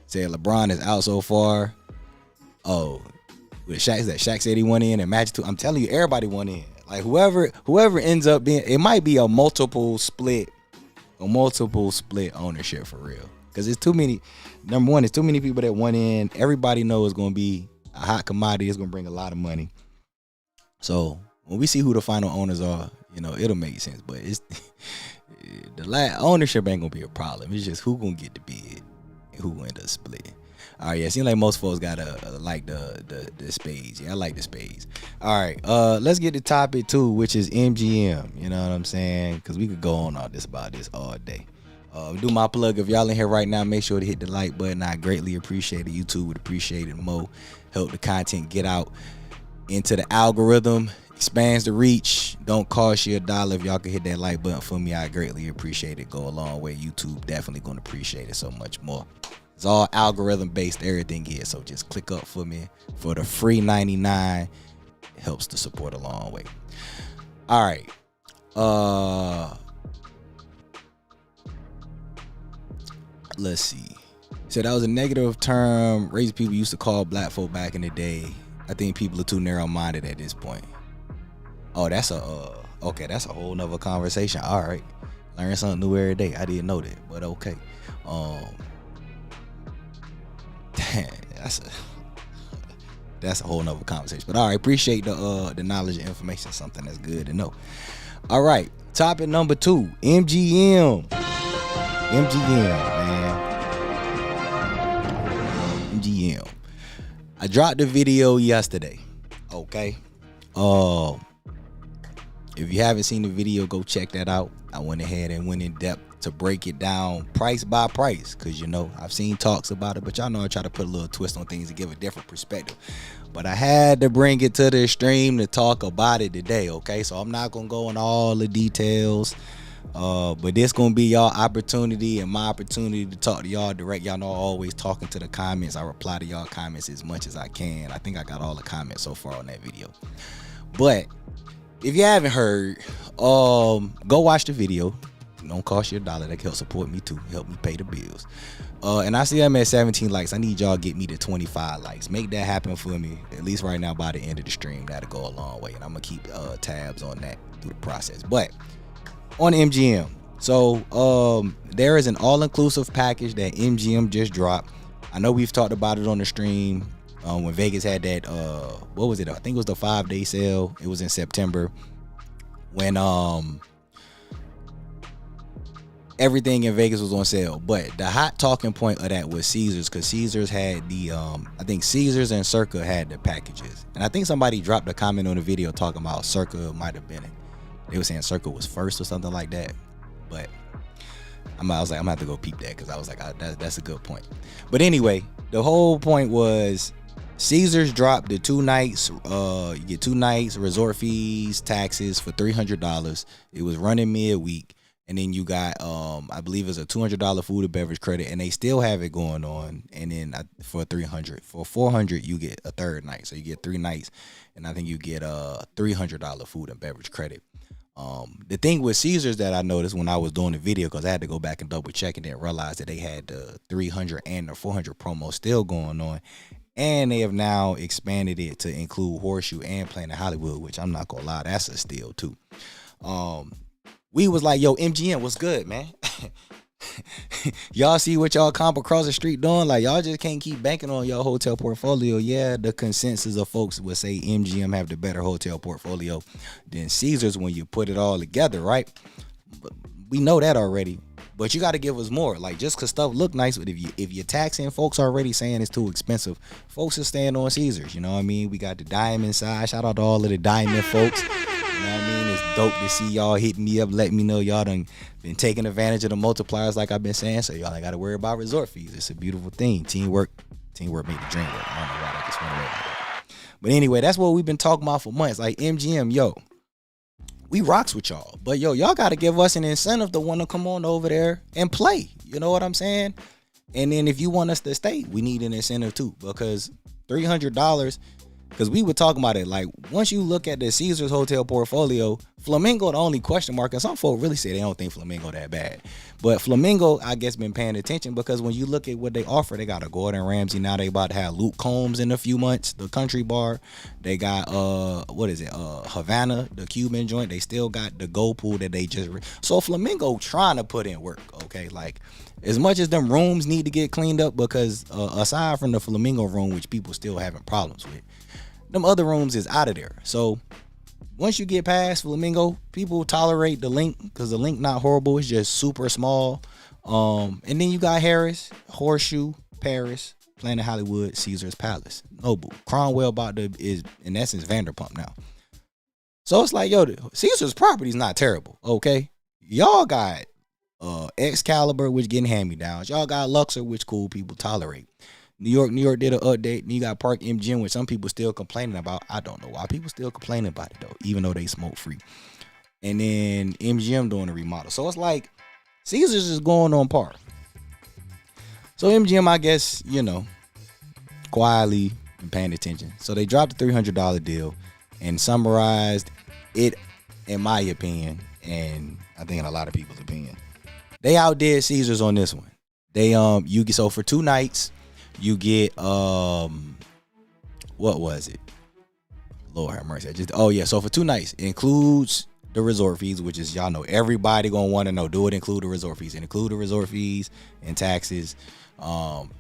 Said LeBron is out so far. Oh, with Shaq said he won in and Magic too. I'm telling you, everybody won in. Like whoever ends up being, it might be a multiple split ownership for real. Because it's too many. Number one, it's too many people that won in. Everybody knows it's gonna be a hot commodity. It's gonna bring a lot of money. So when we see who the final owners are, you know, it'll make sense. But it's the ownership ain't gonna be a problem. It's just who gonna get the bid and who gonna end up splitting. All right, yeah, it seems like most folks got like the Spades. Yeah, I like the Spades. All right, let's get to topic 2, which is MGM. You know what I'm saying? Because we could go on about this all day. Do my plug. If y'all in here right now, make sure to hit the like button. I greatly appreciate it. YouTube would appreciate it more. Help the content get out into the algorithm. Expands the reach. Don't cost you $1. If y'all can hit that like button for me, I greatly appreciate it. Go a long way. YouTube definitely gonna appreciate it so much more. It's all algorithm based, everything here. So just click up for me for the free 99. It helps to support a long way. All right. Let's see. So that was a negative term racist people used to call black folk back in the day. I think people are too narrow-minded at this point. Oh, that's okay. That's a whole nother conversation. All right, learn something new every day. I didn't know that, but okay. That's a whole nother conversation. But all right, appreciate the knowledge and information. Something that's good to know. All right, topic number 2, MGM, man. MGM. I dropped the video yesterday. Okay. If you haven't seen the video, go check that out. I went ahead and went in depth to break it down price by price, because you know I've seen talks about it, but y'all know I try to put a little twist on things to give a different perspective. But I had to bring it to the stream to talk about it today, okay? So I'm not gonna go in all the details, but this gonna be y'all opportunity and my opportunity to talk to y'all direct. Y'all know I'm always talking to the comments. I reply to y'all comments as much as I can. I think I got all the comments so far on that video. But if you haven't heard, go watch the video. It don't cost you $1. That can help support me too, help me pay the bills. And I see I'm at 17 likes. I need y'all to get me to 25 likes. Make that happen for me, at least right now by the end of the stream. That'll go a long way, and I'm gonna keep tabs on that through the process. But on MGM, so there is an all-inclusive package that MGM just dropped. I know we've talked about it on the stream when Vegas had that what was it? I think it was the 5-day sale. It was in September when everything in Vegas was on sale. But the hot talking point of that was Caesars, because Caesars had the I think Caesars and Circa had the packages, and I think somebody dropped a comment on the video talking about Circa might have been it. They were saying Circa was first or something like that. But I was like, I'm gonna have to go peep that, because I was like, that's a good point. But anyway, the whole point was Caesars dropped the 2 nights. You get 2 nights, resort fees, taxes for $300. It was running midweek. And then you got, I believe it's a $200 food and beverage credit, and they still have it going on. And then for $300, for $400, you get a third night. So you get 3 nights, and I think you get a $300 food and beverage credit. The thing with Caesars that I noticed when I was doing the video, because I had to go back and double check and then realize that they had the 300 and the 400 promo still going on, and they have now expanded it to include Horseshoe and Planet Hollywood, which I'm not gonna lie, that's a steal too. We was like, yo, MGM, what's good, man? Y'all see what y'all comp across the street doing? Like, y'all just can't keep banking on your hotel portfolio. Yeah, the consensus of folks would say MGM have the better hotel portfolio than Caesars when you put it all together, right? We know that already, but you got to give us more. Like, just because stuff look nice, but if you're taxing folks already saying it's too expensive, folks are staying on Caesars. You know what I mean? We got the diamond side. Shout out to all of the diamond folks. You know what I mean? It's dope to see y'all hitting me up, letting me know y'all done been taking advantage of the multipliers like I've been saying. So y'all ain't got to worry about resort fees. It's a beautiful thing. Teamwork made the dream work. I don't know why I just went away like that. But anyway, that's what we've been talking about for months. Like, MGM, yo, we rocks with y'all. But yo, y'all got to give us an incentive to want to come on over there and play. You know what I'm saying? And then if you want us to stay, we need an incentive too, because $300. Because we were talking about it, like, once you look at the Caesars hotel portfolio, Flamingo the only question mark, and some folk really say they don't think Flamingo that bad. But Flamingo, I guess, been paying attention, because when you look at what they offer, they got a Gordon Ramsay. Now they about to have Luke Combs in a few months, the country bar. They got, Havana, the Cuban joint. They still got the Go Pool that they just... So Flamingo trying to put in work, okay? Like, as much as them rooms need to get cleaned up, because aside from the Flamingo room, which people still having problems with, them other rooms is out of there. So once you get past Flamingo, people tolerate the Link, because the Link not horrible. It's just super small. And then you got Harris, Horseshoe, Paris, Planet Hollywood, Caesars Palace, Noble, Cromwell is in essence Vanderpump now. So it's like, yo, Caesars property's not terrible. Okay, y'all got Excalibur, which getting hand-me-downs. Y'all got Luxor, which cool people tolerate. New York did an update. And you got Park MGM, which some people still complaining about. I don't know why people still complaining about it though, even though they smoke free. And then MGM doing a remodel. So it's like Caesars is going on par. So MGM, I guess, you know, quietly and paying attention. So they dropped the $300 deal and summarized it, in my opinion, and I think in a lot of people's opinion, they outdid Caesars on this one. They you get, so for 2 nights. You get what was it? Lord have mercy. So for 2 nights, it includes the resort fees, which is, y'all know, everybody gonna want to know, do it include the resort fees? And include the resort fees and taxes.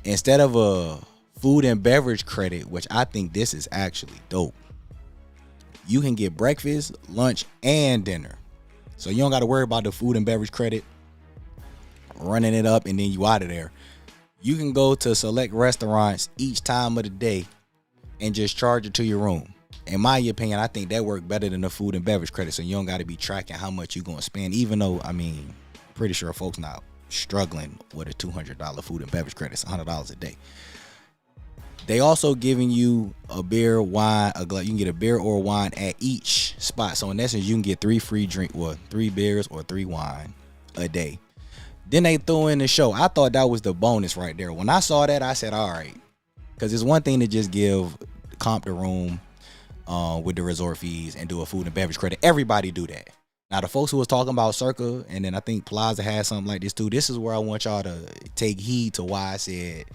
Instead of a food and beverage credit, which I think this is actually dope, you can get breakfast, lunch, and dinner. So you don't got to worry about the food and beverage credit running it up and then you out of there. You can go to select restaurants each time of the day and just charge it to your room. In my opinion, I think that worked better than the food and beverage credit. So you don't got to be tracking how much you're going to spend, even though, I mean, pretty sure folks not struggling with a $200 food and beverage credit. It's $100 a day. They also giving you a beer, wine, a glass. You can get a beer or wine at each spot. So in essence, you can get 3 free drink, or 3 beers or 3 wine a day. Then they throw in the show. I thought that was the bonus right there. When I saw that, I said, all right, because it's one thing to just give comp the room with the resort fees and do a food and beverage credit. Everybody do that. Now, the folks who was talking about Circa, and then I think Plaza had something like this too, this is where I want y'all to take heed to why I said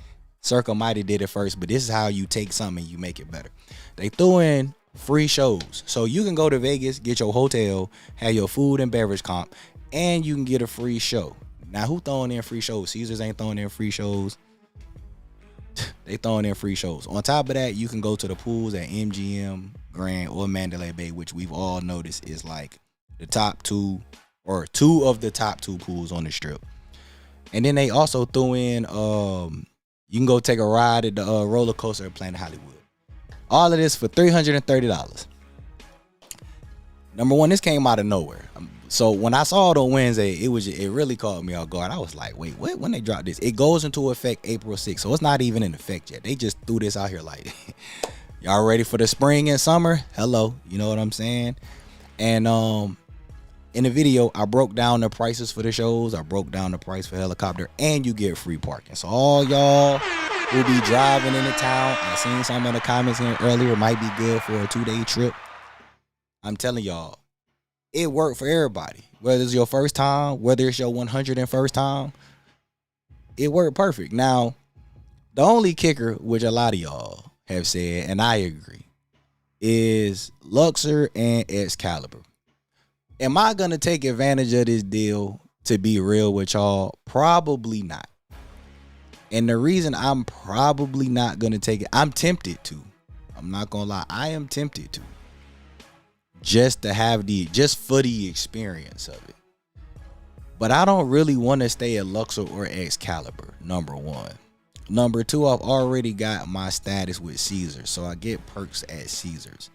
Circa might have did it first, but this is how you take something and you make it better. They threw in free shows. So you can go to Vegas, get your hotel, have your food and beverage comp, and you can get a free show. Now, who throwing in free shows? Caesars ain't throwing in free shows. They throwing in free shows. On top of that, you can go to the pools at MGM, Grand, or Mandalay Bay, which we've all noticed is like the top 2 or 2 of the top 2 pools on the strip. And then they also threw in you can go take a ride at the roller coaster at Planet Hollywood. All of this for $330. Number one, this came out of nowhere. So when I saw it on Wednesday, it really caught me off guard. I was like, wait, what? When they dropped this? It goes into effect April 6th. So it's not even in effect yet. They just threw this out here like, y'all ready for the spring and summer? Hello. You know what I'm saying? And in the video, I broke down the prices for the shows. I broke down the price for helicopter, and you get free parking. So all y'all who be driving into town, I seen some of the comments in earlier, might be good for a 2-day trip. I'm telling y'all, it worked for everybody. Whether it's your first time, whether it's your 101st time, it worked perfect. Now, the only kicker, which a lot of y'all have said, and I agree, is Luxor and Excalibur. Am I going to take advantage of this deal, to be real with y'all? Probably not. And the reason I'm probably not going to take it, I'm tempted to. I'm not going to lie. I am tempted to. Just for the experience of it. But I don't really want to stay at Luxor or Excalibur, number one. Number two, I've already got my status with Caesars, so I get perks at Caesars.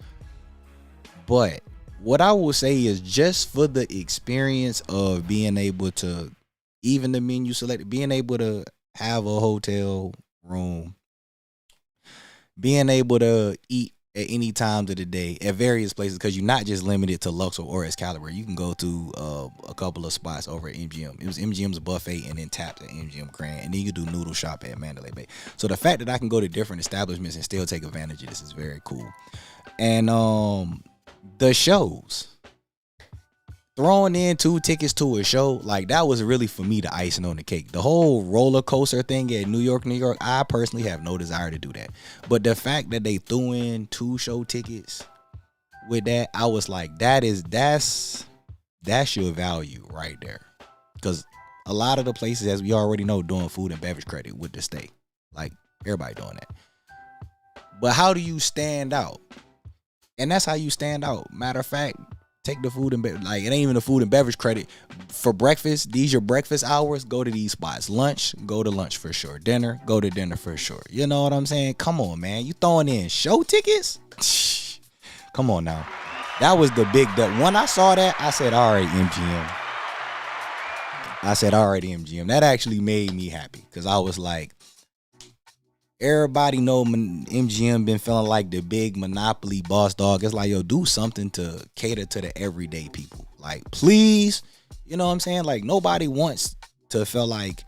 But what I will say is, just for the experience of being able to, even the menu select, being able to have a hotel room, being able to eat at any times of the day at various places, because you're not just limited to Luxor or Excalibur. You can go to a couple of spots over at MGM. It was MGM's buffet and then tapped at MGM Grand, and then you can do noodle shop at Mandalay Bay. So the fact that I can go to different establishments and still take advantage of this is very cool. And the shows, throwing in 2 tickets to a show, like, that was really, for me, the icing on the cake. The whole roller coaster thing at New York, I personally have no desire to do that. But the fact that they threw in 2 show tickets with that, I was like, that's your value right there. Because a lot of the places, as we already know, doing food and beverage credit with the stay. Like, everybody doing that. But how do you stand out? And that's how you stand out. Matter of fact, take the food and like, it ain't even the food and beverage credit. For breakfast, these your breakfast hours, go to these spots. Lunch, go to lunch for sure. Dinner, go to dinner for sure. You know what I'm saying? Come on, man. You throwing in show tickets? Come on now. That was the big when I saw that, I said, all right, MGM. That actually made me happy, because I was like, everybody know MGM been feeling like the big monopoly boss dog. It's like, yo, do something to cater to the everyday people. Like, please, you know what I'm saying? Like, nobody wants to feel like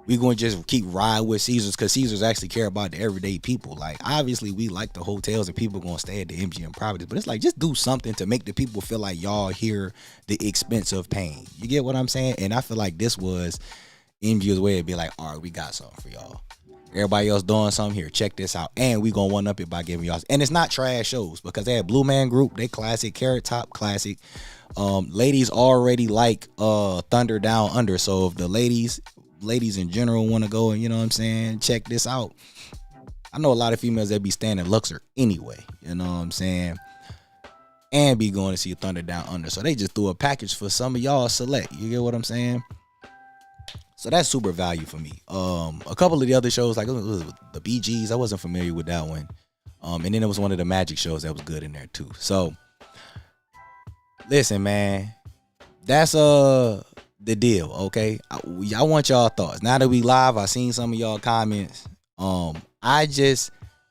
we going to just keep riding with Caesars, because Caesars actually care about the everyday people. Like, obviously, we like the hotels and people going to stay at the MGM properties, but it's like, just do something to make the people feel like y'all hear the expense of paying. You get what I'm saying? And I feel like this was MGM's way to be like, all right, we got something for y'all. Everybody else doing something here. Check this out. And we gonna one up it by giving y'all. And it's not trash shows, because they had Blue Man Group, they classic, Carrot Top classic. Ladies already like Thunder Down Under. So if the ladies in general want to go and, you know what I'm saying, check this out. I know a lot of females that be staying in Luxor anyway, you know what I'm saying, and be going to see Thunder Down Under. So they just threw a package for some of y'all select. You get what I'm saying? So that's super value for me. A couple of the other shows, like, it was the Bee Gees, I wasn't familiar with that one. And then it was one of the Magic shows that was good in there too. So listen, man, that's the deal, okay? I want y'all thoughts. Now that we live, I seen some of y'all comments.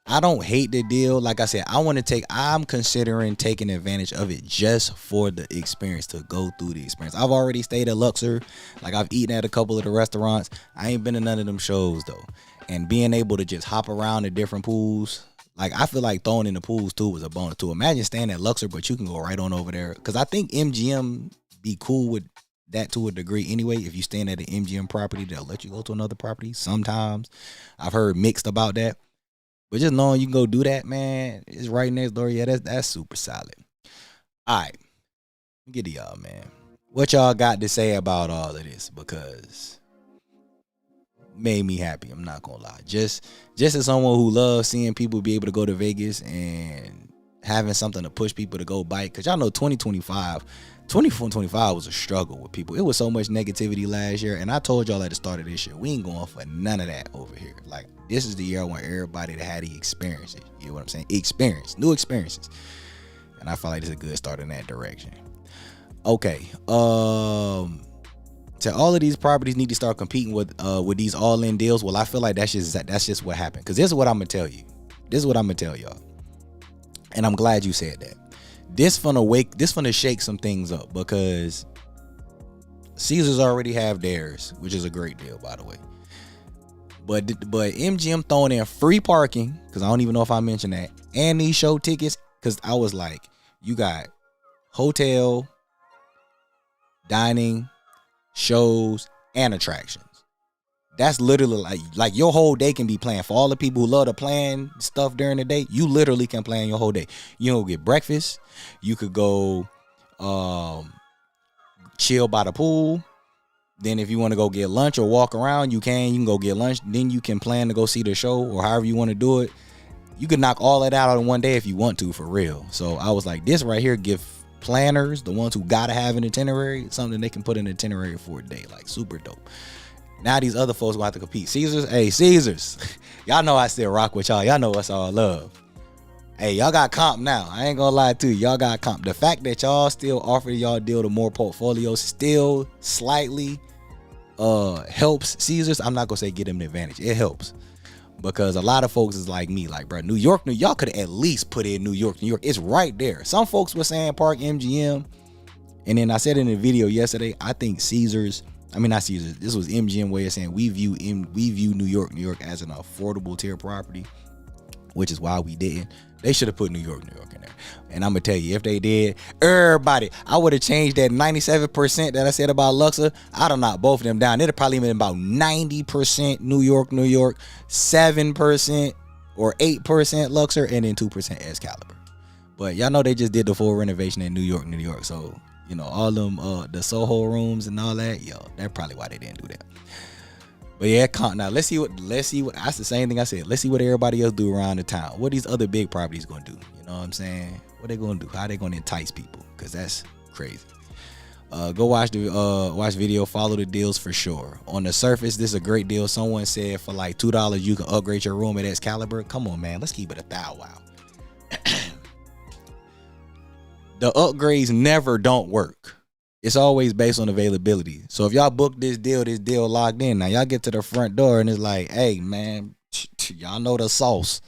I don't hate the deal. Like I said, I'm considering taking advantage of it just for the experience, to go through the experience. I've already stayed at Luxor. Like, I've eaten at a couple of the restaurants. I ain't been to none of them shows though. And being able to just hop around the different pools, like, I feel like throwing in the pools too was a bonus too. Imagine staying at Luxor, but you can go right on over there. Cause I think MGM be cool with that to a degree anyway. If you staying at an MGM property, they'll let you go to another property sometimes. I've heard mixed about that. But just knowing you can go do that, man, it's right next door. Yeah, that's super solid. All right. Get to y'all, man. What y'all got to say about all of this? Because it made me happy. I'm not gonna lie. Just as someone who loves seeing people be able to go to Vegas and having something to push people to go bike. Because y'all know 2025 was a struggle with people. It was so much negativity last year. And I told y'all at the start of this year, we ain't going for none of that over here. Like, this is the year I want everybody to have the experiences. You know what I'm saying? New experiences. And I feel like it's a good start in that direction. Okay. So all of these properties need to start competing with these all-in deals. Well, I feel like that's just what happened. Because this is what I'm gonna tell you. This is what I'm gonna tell y'all. And I'm glad you said that. This finna shake some things up, because Caesars already have theirs, which is a great deal, by the way. But MGM throwing in free parking, because I don't even know if I mentioned that, and these show tickets, because I was like, you got hotel, dining, shows, and attractions. That's literally like your whole day can be planned. For all the people who love to plan stuff during the day, you literally can plan your whole day. You can go get breakfast. You could go chill by the pool. Then if you want to go get lunch or walk around, you can go get lunch. Then you can plan to go see the show, or however you want to do it. You can knock all that out in one day if you want to, for real. So I was like, this right here give planners, the ones who gotta have an itinerary, something they can put in an itinerary for a day. Like, super dope. Now these other folks gonna have to compete. Caesars. Y'all know I still rock with y'all. Y'all know us all love. Hey, y'all got comp now. I ain't gonna lie to you. Y'all got comp. The fact that y'all still offer y'all deal to more portfolios still slightly helps Caesars. I'm not gonna say get them an advantage. It helps. Because a lot of folks is like me, like, bro, New York, y'all could at least put in New York. It's right there. Some folks were saying Park MGM. And then I said in the video yesterday, I think not Caesars. This was MGM way of saying we view New York as an affordable tier property, which is why we didn't. They should have put New York in there. And I'm gonna tell you, if they did, everybody, I would have changed that 97% that I said about Luxor. I'd have knocked both of them down. It'd have probably been about 90% New York, 7% or 8% Luxor, and then 2% Excalibur. But y'all know they just did the full renovation in New York. So, you know, all them the Soho rooms and all that, that's probably why they didn't do that. But yeah, now let's see what that's the same thing I said. Let's see what everybody else do around the town. What these other big properties gonna do? You know what I'm saying? What they gonna do? How they gonna entice people? Because that's crazy. Go watch the video, follow the deals for sure. On the surface, this is a great deal. Someone said for like $2 you can upgrade your room at Excalibur. Come on, man, let's keep it 1,000. Wow. The upgrades never don't work. It's always based on availability. So if y'all book this deal locked in. Now y'all get to the front door and it's like, hey man, y'all know the sauce.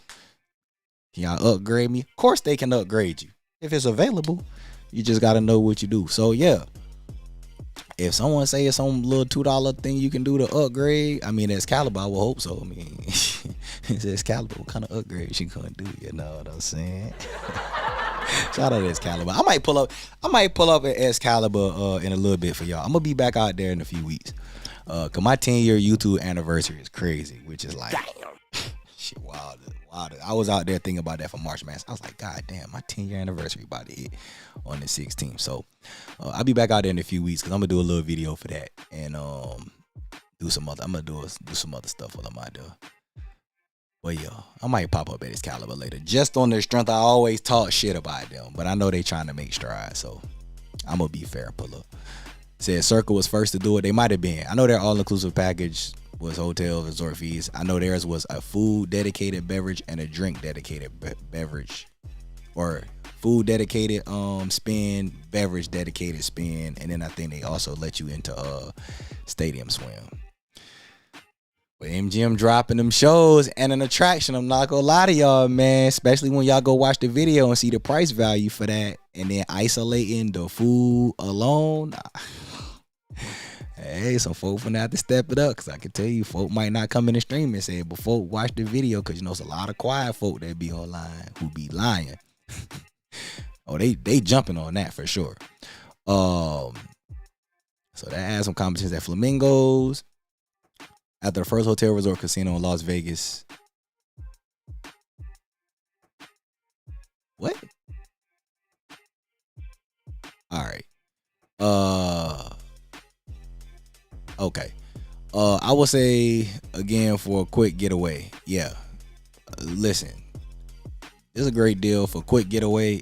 Can y'all upgrade me? Of course they can upgrade you. If it's available, you just gotta know what you do. So yeah. If someone say it's some little $2 thing you can do to upgrade, I mean Excalibur, I will hope so. I mean, it's Excalibur. What kind of upgrades you gonna do? You know what I'm saying? Shout out to Excalibur. I might pull up at Excalibur in a little bit for y'all. I'm gonna be back out there in a few weeks. Cause my 10-year YouTube anniversary is crazy, which is like, damn. Shit, wild. I was out there thinking about that for March Madness. I was like, God damn, my 10-year anniversary about to hit on the 16th. So I'll be back out there in a few weeks because I'm gonna do a little video for that and do some other. I'm gonna do some other stuff while I'm out there. But yeah, I might pop up at Excalibur later. Just on their strength, I always talk shit about them, but I know they trying to make strides, so I'm gonna be fair and pull up. Said Circle was first to do it. They might have been. I know their all-inclusive package was hotel, resort fees. I know theirs was a food dedicated beverage and a drink dedicated beverage, or food dedicated spin, beverage dedicated spin, and then I think they also let you into stadium swim. But MGM dropping them shows and an attraction, I'm not gonna lie to y'all, man. Especially when y'all go watch the video and see the price value for that, and then isolating the food alone. Hey, some folk finna have to step it up, because I can tell you, folk might not come in the stream and say it, but folk watch the video, because you know it's a lot of quiet folk that be online who be lying. Oh, they jumping on that for sure. So that adds some competitions at Flamingos. After the first hotel resort casino in Las Vegas. What? All right. Okay. I will say again for a quick getaway. Yeah. Listen. This is a great deal for a quick getaway.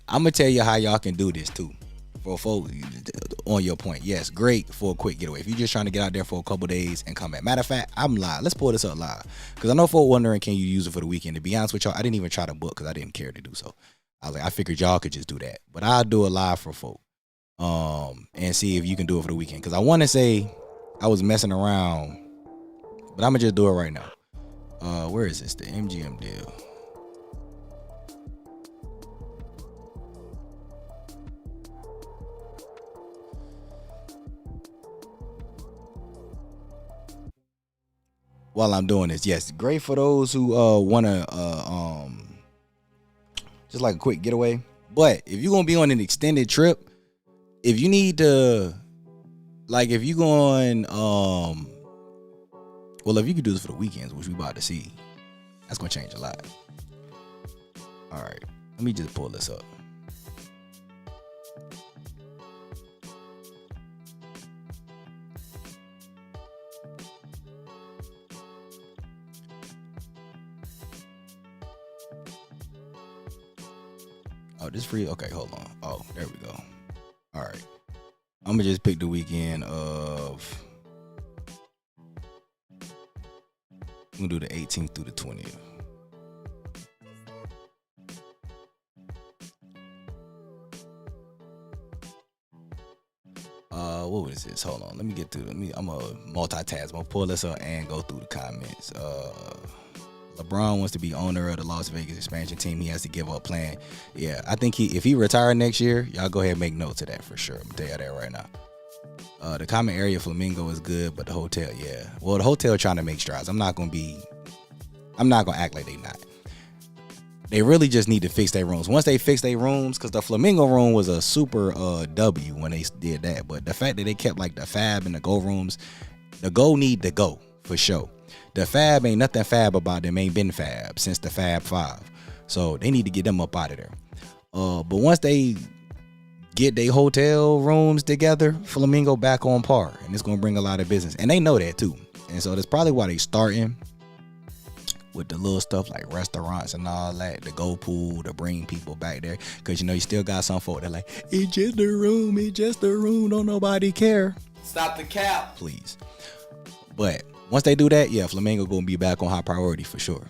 I'm gonna tell you how y'all can do this too. For folks on your point, yes, great for a quick getaway. If you're just trying to get out there for a couple days and come back. Matter of fact, I'm live. Let's pull this up live, because I know folk wondering, can you use it for the weekend? To be honest with y'all, I didn't even try to book because I didn't care to do so. I was like, I figured y'all could just do that, but I'll do it live for folk, and see if you can do it for the weekend. Because I want to say I was messing around, but I'm gonna just do it right now. Where is this? The MGM deal. While I'm doing this, yes, great for those who want to just like a quick getaway. But if you're gonna be on an extended trip, if you need to, like, if you're going, well, if you could do this for the weekends, which we about to see, that's gonna change a lot. All right, let me just pull this up. Oh, this free? Okay, hold on. Oh, there we go. All right. I'm going to just pick the weekend of... I'm going to do the 18th through the 20th. What was this? Hold on. Let me get through. I'm a multitask. I'm going to pull this up and go through the comments. LeBron wants to be owner of the Las Vegas expansion team. He has to give up playing. Yeah, I think if he retire next year, y'all go ahead and make notes of that for sure. I'm gonna tell you that right now. The common area Flamingo is good, but the hotel, yeah. Well, the hotel trying to make strides. I'm not gonna act like they not. They really just need to fix their rooms. Once they fix their rooms, because the Flamingo room was a super W when they did that. But the fact that they kept like the Fab and the Go rooms, the Go need to go for sure. The Fab ain't nothing Fab about them. Ain't been Fab since the Fab 5. So they need to get them up out of there. But once they get their hotel rooms together, Flamingo back on par. And it's going to bring a lot of business. And they know that too. And so that's probably why they starting with the little stuff like restaurants and all that, the Go pool, to bring people back there. Because, you know, you still got some folk that like, it's just a room, don't nobody care. Stop the cap. Please. But once they do that, yeah, Flamingo gonna be back on high priority for sure.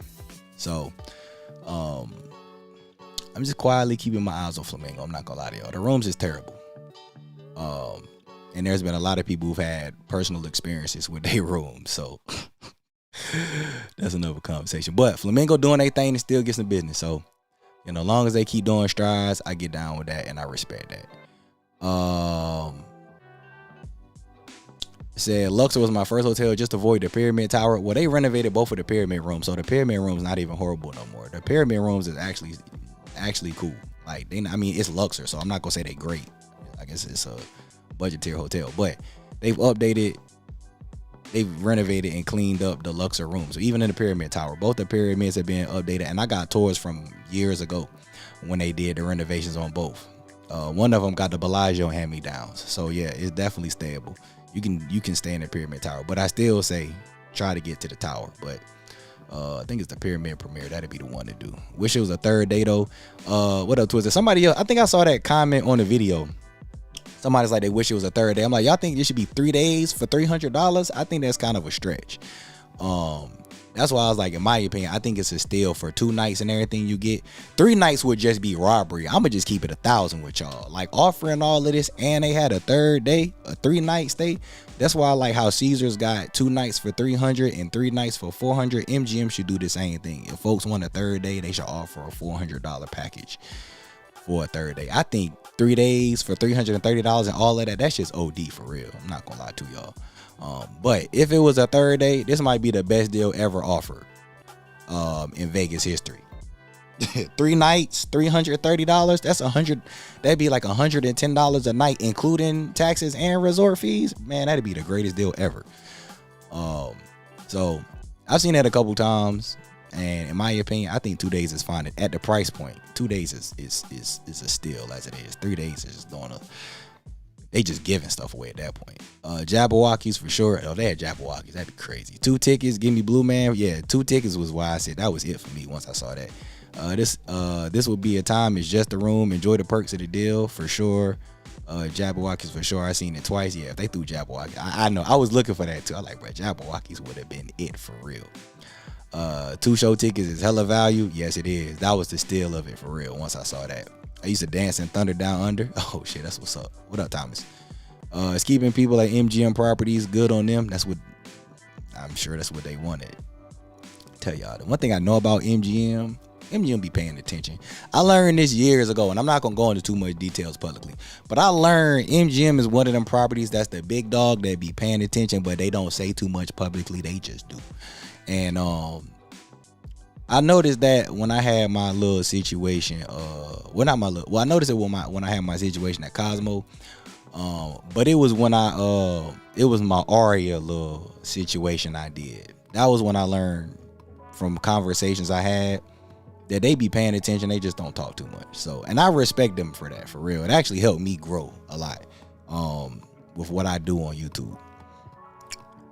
So, I'm just quietly keeping my eyes on Flamingo. I'm not gonna lie to y'all. The rooms is terrible. And there's been a lot of people who've had personal experiences with their rooms. So that's another conversation. But Flamingo doing their thing and still get some business. So, you know, as long as they keep doing strides, I get down with that and I respect that. Said Luxor was my first hotel, just avoid the Pyramid Tower. Well, they renovated both of the Pyramid rooms, so the Pyramid room's not even horrible no more. The Pyramid rooms is actually cool. Like, it's Luxor, so I'm not gonna say they great. I guess it's a budget tier hotel, but they've renovated and cleaned up the Luxor rooms. So even in the Pyramid Tower, both the pyramids have been updated, and I got tours from years ago when they did the renovations on both. One of them got the Bellagio hand-me-downs, so yeah, it's definitely stable. You can stay in the Pyramid Tower, but I still say try to get to the tower. But I think it's the Pyramid Premier. That'd be the one to do. Wish it was a third day though. What else was it? Somebody else, I think I saw that comment on the video. Somebody's like, they wish it was a third day. I'm like, y'all think it should be 3 days for $300? I think that's kind of a stretch. That's why I was like, in my opinion, I think it's a steal for 2 nights and everything you get. 3 nights would just be robbery. I'ma just keep it 1,000 with y'all. Like offering all of this, and they had a third day, a 3-night stay. That's why I like how Caesars got 2 nights for 300 and 3 nights for 400. MGM should do the same thing. If folks want a third day, they should offer a $400 package for a third day. I think 3 days for $330 and all of that, that's just OD for real. I'm not gonna lie to y'all. But if it was a third day, this might be the best deal ever offered in Vegas history. 3 nights, $330. That's that'd be like $110 a night, including taxes and resort fees. Man, that'd be the greatest deal ever. So I've seen that a couple times, and in my opinion, I think 2 days is fine at the price point. 2 days is a steal as it is. 3 days is just they just giving stuff away at that point. Jabberwockies for sure. Oh, they had Jabberwockies. That'd be crazy. 2 tickets. Give me Blue Man. Yeah, 2 tickets was why I said that was it for me once I saw that. This would be a time. It's just a room. Enjoy the perks of the deal for sure. Jabberwockies for sure. I seen it twice. Yeah, if they threw Jabberwockies, I know. I was looking for that too. I like, bro, Jabberwockies would have been it for real. 2 show tickets is hella value. Yes, it is. That was the steal of it for real. Once I saw that. I used to dance in Thunder Down Under. Oh shit, that's what's up. What up, Thomas? It's keeping people at MGM properties good on them. That's what I'm sure that's what they wanted. Tell y'all, the one thing I know about MGM be paying attention. I learned this years ago, and I'm not gonna go into too much details publicly, but I learned MGM is one of them properties that's the big dog that be paying attention, but they don't say too much publicly. They just do. And I noticed that when I had my little situation, I noticed it when I had my situation at Cosmo, but it was when it was my Aria little situation I did. That was when I learned from conversations I had that they be paying attention. They just don't talk too much. So, and I respect them for that, for real. It actually helped me grow a lot, with what I do on YouTube.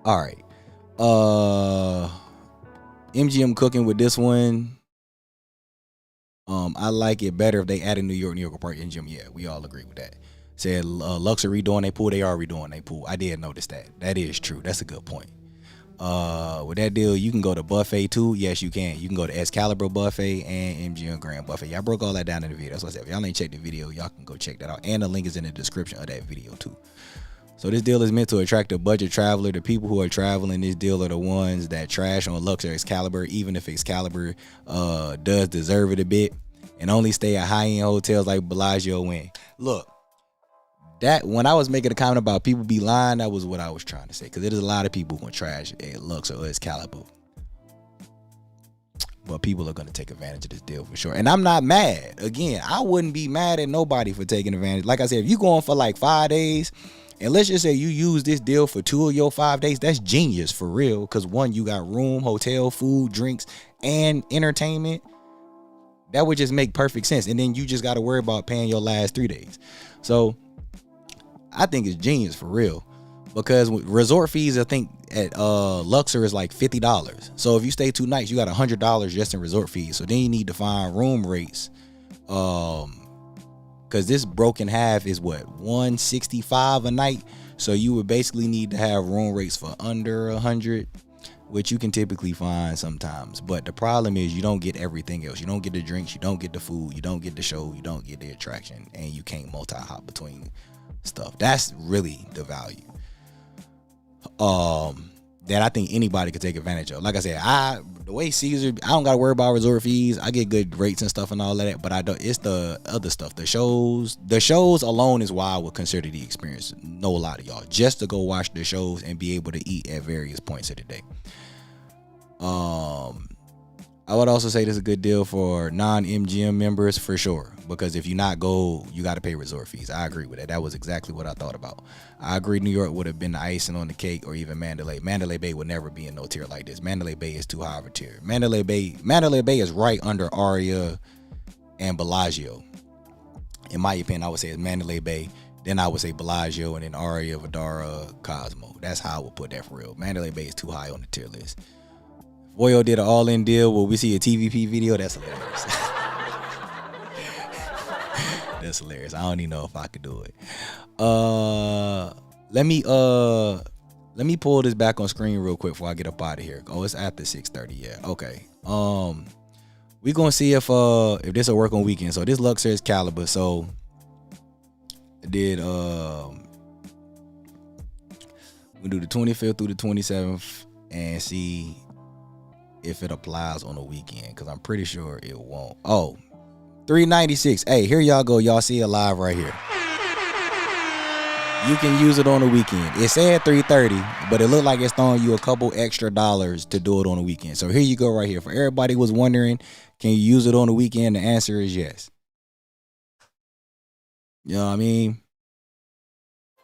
All right. MGM cooking with this one. I like it better if they added New York Park MGM. Yeah, we all agree with that. Said Luxor redoing their pool. They are redoing their pool. I did notice that. That is true. That's a good point. With that deal, you can go to buffet too. Yes, you can. You can go to Excalibur buffet and MGM Grand buffet. Y'all broke all that down in the video. That's what I said. If y'all ain't checked the video, y'all can go check that out. And the link is in the description of that video too. So this deal is meant to attract a budget traveler. The people who are traveling this deal are the ones that trash on Luxor Excalibur, even if Excalibur does deserve it a bit, and only stay at high-end hotels like Bellagio Wynn. Look, that when I was making a comment about people be lying, that was what I was trying to say, because there's a lot of people who trash at Luxor or Excalibur. But people are going to take advantage of this deal for sure. And I'm not mad. Again, I wouldn't be mad at nobody for taking advantage. Like I said, if you going for like 5 days, and let's just say you use this deal for 2 of your 5 days, that's genius for real. Because one, you got room, hotel, food, drinks, and entertainment. That would just make perfect sense. And then you just got to worry about paying your last 3 days. So I think it's genius for real. Because resort fees, I think at Luxor is like $50. So if you stay 2 nights, you got $100 just in resort fees. So then you need to find room rates. Because this broken half is what, $165 a night. So you would basically need to have room rates for under 100, which you can typically find sometimes. But the problem is you don't get everything else. You don't get the drinks, you don't get the food, you don't get the show, you don't get the attraction, and you can't multi-hop between stuff. That's really the value that I think anybody could take advantage of. Like I said, the way Caesar, I don't gotta worry about resort fees. I get good rates and stuff and all of that, but I don't. It's the other stuff, the shows. The shows alone is why I would consider the experience. Know a lot of y'all just to go watch the shows and be able to eat at various points of the day. I would also say this is a good deal for non-MGM members for sure, because if you not go, you got to pay resort fees. I agree with that. That was exactly what I thought about. I agree New York would have been the icing on the cake, or even Mandalay. Mandalay Bay would never be in no tier like this. Mandalay Bay is too high of a tier. Mandalay Bay is right under Aria and Bellagio. In my opinion, I would say it's Mandalay Bay, then I would say Bellagio, and then Aria, Vidara, Cosmo. That's how I would put that for real. Mandalay Bay is too high on the tier list. Voyo did an all-in deal where we see a TVP video. That's hilarious. That's hilarious. I don't even know if I could do it. Let me Let me pull this back on screen real quick before I get up out of here. Oh, it's after 6:30. Yeah. Okay. We gonna see if this will work on weekends. So this Luxor Caliber. So did we do the 25th through the 27th and see if it applies on the weekend, because I'm pretty sure it won't. Oh, $396. Hey, here y'all go. Y'all see it live right here. You can use it on the weekend. It said $330, but it looked like it's throwing you a couple extra dollars to do it on the weekend. So here you go right here. For everybody who was wondering, can you use it on the weekend? The answer is yes. You know what I mean?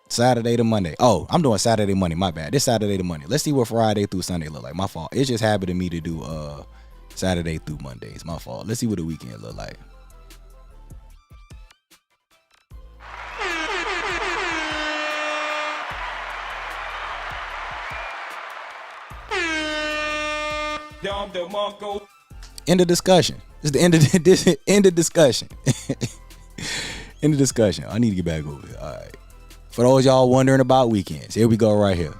Saturday to Monday. Oh, I'm doing Saturday, Monday. My bad. This Saturday to Monday. Let's see what Friday through Sunday look like. My fault. It's just happened to me to do Saturday through Mondays. My fault. Let's see what the weekend look like. End of discussion. This is the end of this end of discussion. End of discussion. I need to get back over here. All right. For those y'all wondering about weekends, here we go right here.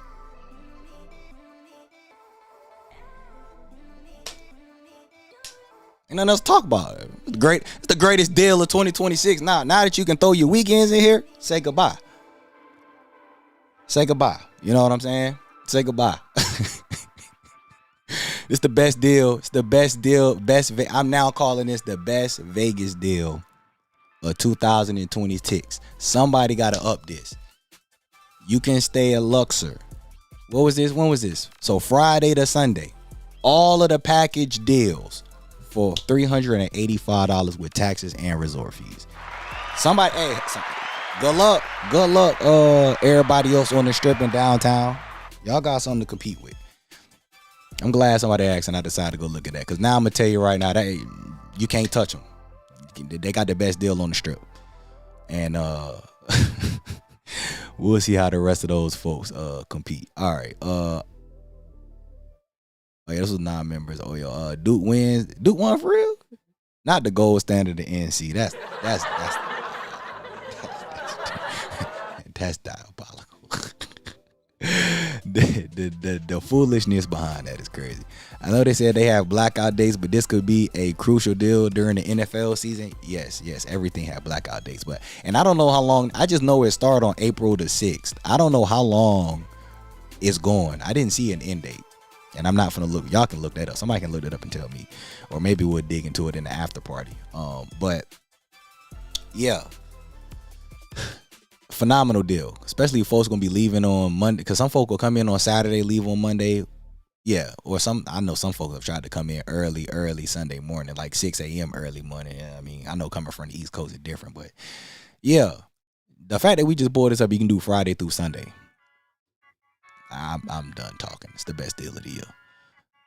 Ain't nothing else to talk about. It's the greatest deal of 2026. Now that you can throw your weekends in here, say goodbye. Say goodbye. You know what I'm saying? Say goodbye. It's the best deal. It's the best deal. I'm now calling this the best Vegas deal of 2026. Somebody got to up this. You can stay at Luxor. What was this? When was this? So Friday to Sunday. All of the package deals for $385 with taxes and resort fees. Somebody, hey, good luck. Good luck, everybody else on the strip in downtown. Y'all got something to compete with. I'm glad somebody asked and I decided to go look at that, because now I'm going to tell you right now that you can't touch them. They got the best deal on the strip. And we'll see how the rest of those folks compete. All right. Oh, yeah, this was non-members. Oh, yeah. Duke wins. Duke won for real? Not the gold standard of NC. That's diabolical. The foolishness behind that is crazy. I know they said they have blackout dates, but this could be a crucial deal during the NFL season. Yes, everything had blackout dates, and I don't know how long. I just know it started on April the 6th. I don't know how long it's going. I didn't see an end date, and I'm not gonna look. Y'all can look that up. Somebody can look it up and tell me, or maybe we'll dig into it in the after party. But yeah. Phenomenal deal, especially if folks gonna be leaving on Monday, because some folk will come in on Saturday, leave on Monday. Yeah, or I know some folks have tried to come in early Sunday morning, like 6 a.m. early morning. I mean, I know coming from the East Coast is different, but yeah, the fact that we just brought this up, you can do Friday through Sunday. I'm done talking. It's the best deal of the year.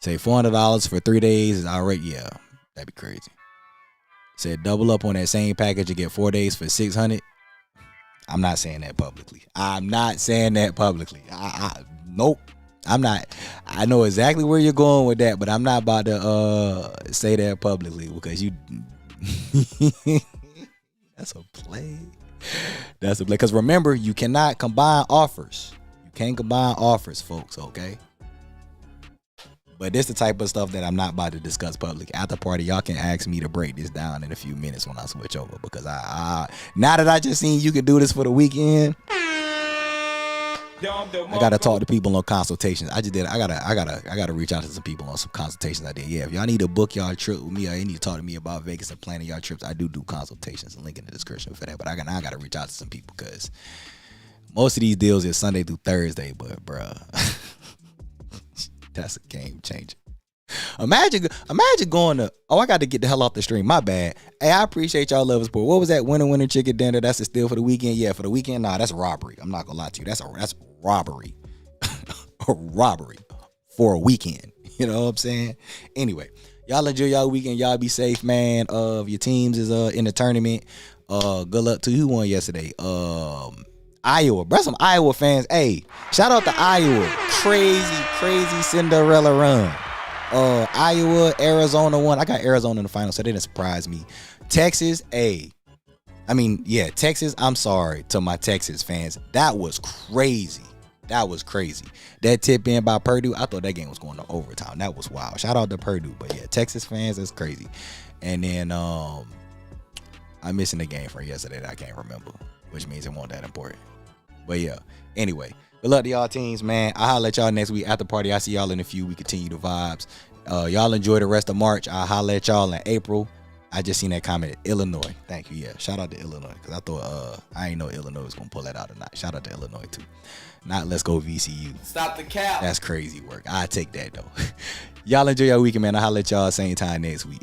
Say $400 for 3 days is alright. Yeah, that'd be crazy. Said double up on that same package, you get 4 days for $600. I'm not saying that publicly. Nope. I'm not. I know exactly where you're going with that, but I'm not about to say that publicly, because you. That's a play. Because remember, you cannot combine offers. You can't combine offers, folks. Okay. But this the type of stuff that I'm not about to discuss publicly. After party, y'all can ask me to break this down in a few minutes when I switch over, because I now that I just seen you can do this for the weekend, I gotta talk to people on consultations. I gotta reach out to some people on some consultations I did. Yeah, if y'all need to book y'all trip with me, or you need to talk to me about Vegas and planning y'all trips, I do consultations. Link in the description for that. But I gotta reach out to some people, because most of these deals is Sunday through Thursday. But bruh. That's a game changer. Imagine going to, I got to get the hell off the stream. My bad. Hey, I appreciate y'all love support. What was that winner chicken dinner? That's a steal for the weekend? Yeah, for the weekend? Nah, that's robbery. I'm not going to lie to you. That's robbery. A robbery for a weekend. You know what I'm saying? Anyway, y'all enjoy y'all weekend. Y'all be safe, man. If your teams is in the tournament, good luck to who won yesterday. Iowa, bro, some Iowa fans. Hey, shout out to Iowa. Crazy Cinderella run. Iowa, Arizona won. I got Arizona in the final, so they didn't surprise me. Texas, Texas. I'm sorry to my Texas fans. That was crazy. That was crazy. That tip in by Purdue, I thought that game was going to overtime. That was wild. Shout out to Purdue. But yeah, Texas fans, that's crazy. And then I'm missing the game from yesterday that I can't remember, which means it wasn't that important. But yeah, anyway, good luck to y'all teams, man. I'll holler at y'all next week after party. I see y'all in a few. We continue the vibes. Y'all enjoy the rest of March. I'll holler at y'all in April. I just seen that comment, Illinois. Thank you. Yeah, shout out to Illinois, because I thought I ain't know Illinois was gonna pull that out or not. Shout out to Illinois too. Not let's go VCU. Stop the cap. That's crazy work. I take that though. Y'all enjoy your weekend, man. I'll holler at y'all same time next week.